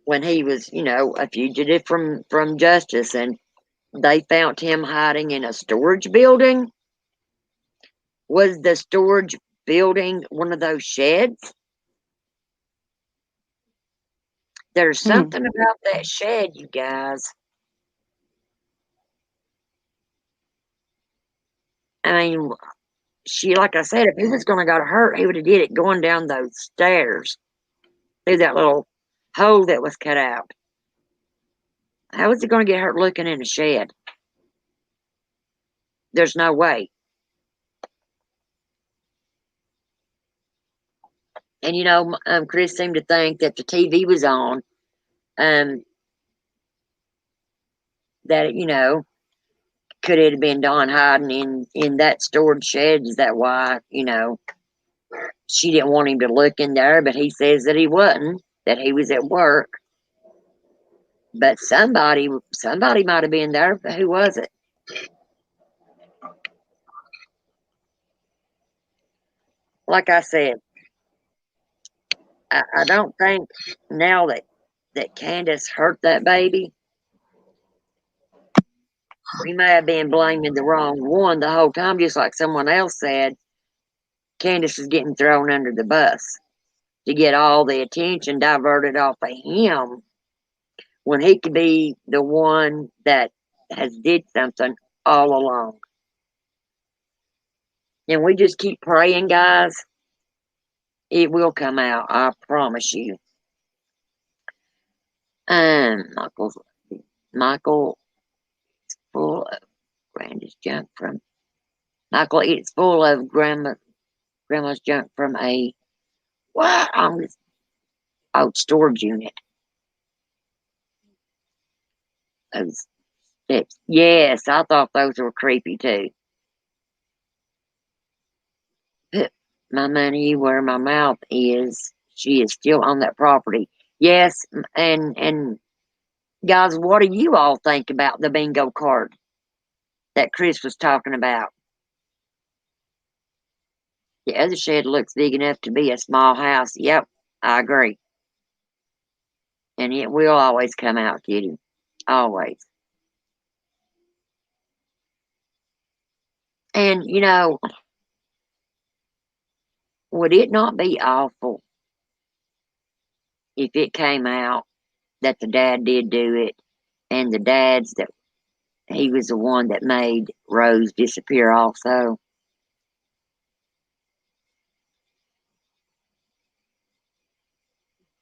when he was, you know, a fugitive from justice, and they found him hiding in a storage building. Was the storage building one of those sheds? There's something about that shed, you guys. I mean, like I said, if he was going to got hurt, he would have did it going down those stairs through that little hole that was cut out. How was he going to get hurt looking in a shed? There's no way. And you know, Chris seemed to think that the TV was on, that, you know, could it have been Dawn hiding in that storage shed? Is that why, you know, she didn't want him to look in there? But he says that he wasn't, that he was at work. But somebody might have been there. But who was it? Like I said, I don't think now that Candace hurt that baby, we may have been blaming the wrong one the whole time, just like someone else said. Candace is getting thrown under the bus to get all the attention diverted off of him, when he could be the one that has did something all along. And we just keep praying, guys. It will come out, I promise you. Michael full of Grandy's junk from Michael. It's full of grandma's junk from a what on this old storage unit. Those steps. Yes, I thought those were creepy too. Put my money where my mouth is. She is still on that property. Yes, and guys, what do you all think about the bingo card that Chris was talking about? The other shed looks big enough to be a small house. Yep, I agree. And it will always come out, kitty. Always. And, you know, would it not be awful if it came out that the dad did do it, and the dad's that he was the one that made Rose disappear also?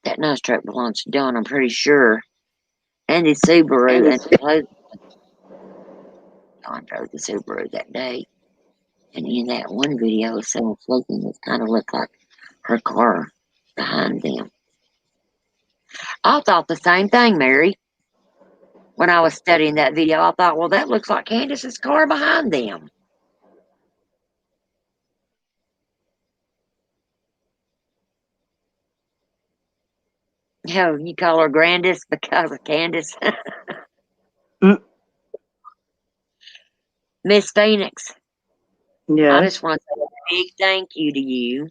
That nice truck belongs to Don, I'm pretty sure. And the Subaru, and Don drove the Subaru that day. And in that one video, someone floating, it kind of looked like her car behind them. I thought the same thing, Mary. When I was studying that video, I thought, well, that looks like Candace's car behind them. Oh, you call her Grandis because of Candace? Miss Phoenix, I just Yes. want to say a big thank you to you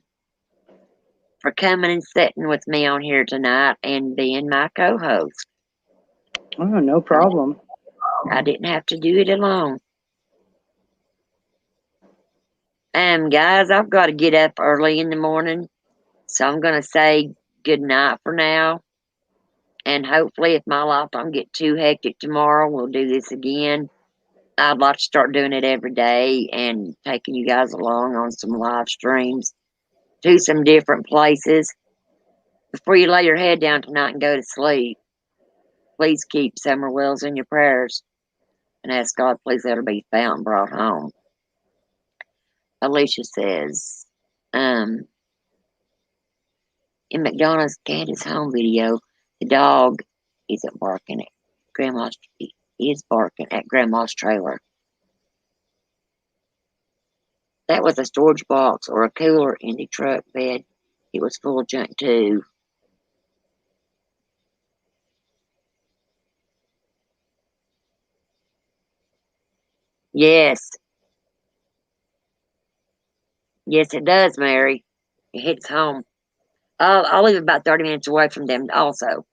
for coming and sitting with me on here tonight and being my co-host. Oh, no problem. I didn't have to do it alone. Guys, I've got to get up early in the morning, so I'm going to say good night for now. And hopefully, if my life don't get too hectic tomorrow, we'll do this again. I'd like to start doing it every day and taking you guys along on some live streams to some different places. Before you lay your head down tonight and go to sleep, please keep Summer Wells in your prayers and ask God, please let her be found and brought home. Alicia says, in McDonald's Candace home video, the dog isn't barking at Grandma's, is barking at Grandma's trailer. That was a storage box or a cooler in the truck bed. It was full of junk too. Yes. Yes, it does, Mary. It hits home. I live about 30 minutes away from them also.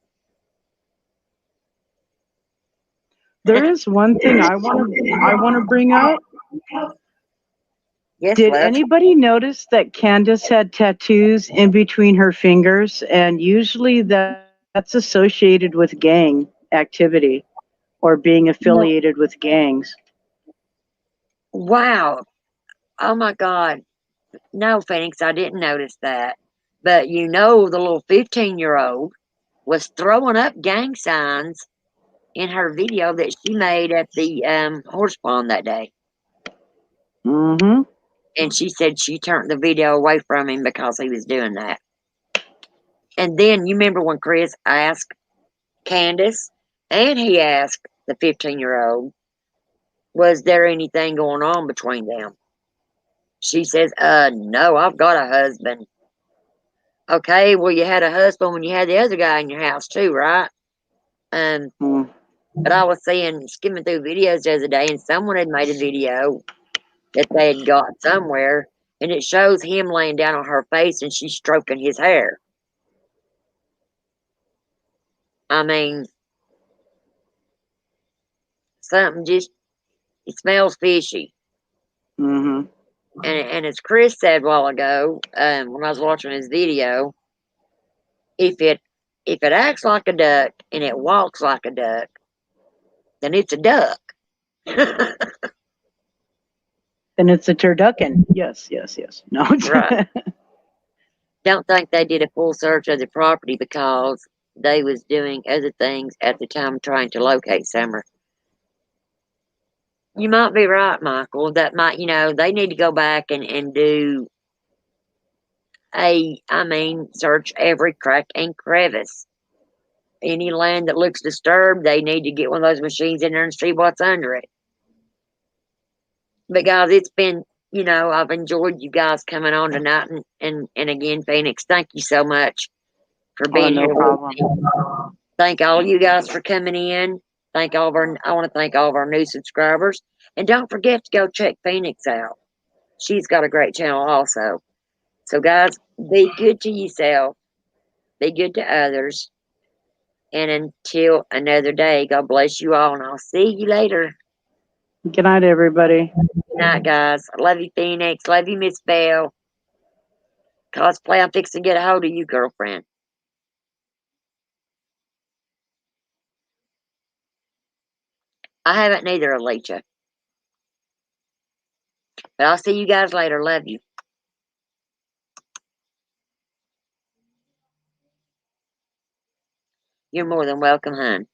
There is one thing I want to bring up. Yes, Did love. anybody notice that Candace had tattoos in between her fingers? And usually that's associated with gang activity or being No. affiliated with gangs. Wow. Oh my God. No, Phoenix, I didn't notice that. But you know, the little 15-year-old was throwing up gang signs in her video that she made at the horse pond that day. Mm-hmm. And she said she turned the video away from him because he was doing that. And then you remember when Chris asked Candace, and he asked the 15-year-old, was there anything going on between them? She says, no, I've got a husband. Okay, well, you had a husband when you had the other guy in your house too, right? Mm. But I was seeing, skimming through videos the other day, and someone had made a video that they had got somewhere, and it shows him laying down on her face and she's stroking his hair. I mean, something just, it smells fishy. Mm-hmm. And as Chris said a while ago, when I was watching his video, if it acts like a duck and it walks like a duck, then it's a duck. And it's a turducken. Yes, yes, yes. No. Right. Don't think they did a full search of the property because they was doing other things at the time trying to locate Summer. You might be right, Michael. That might, they need to go back and do search every crack and crevice. Any land that looks disturbed, they need to get one of those machines in there and see what's under it. But guys, it's been, I've enjoyed you guys coming on tonight, and again, Phoenix, thank you so much for Oh, being no here with me. problem. Thank all you guys for coming in. I want to thank all of our new subscribers. And don't forget to go check Phoenix out. She's got a great channel also. So guys, be good to yourself. Be good to others. And until another day, God bless you all, and I'll see you later. Good night, everybody. Good night, guys. I love you, Phoenix. Love you, Miss Bell. Cosplay, I'm fixing to get a hold of you, girlfriend. I haven't neither, Alicia. But I'll see you guys later. Love you. You're more than welcome, hon.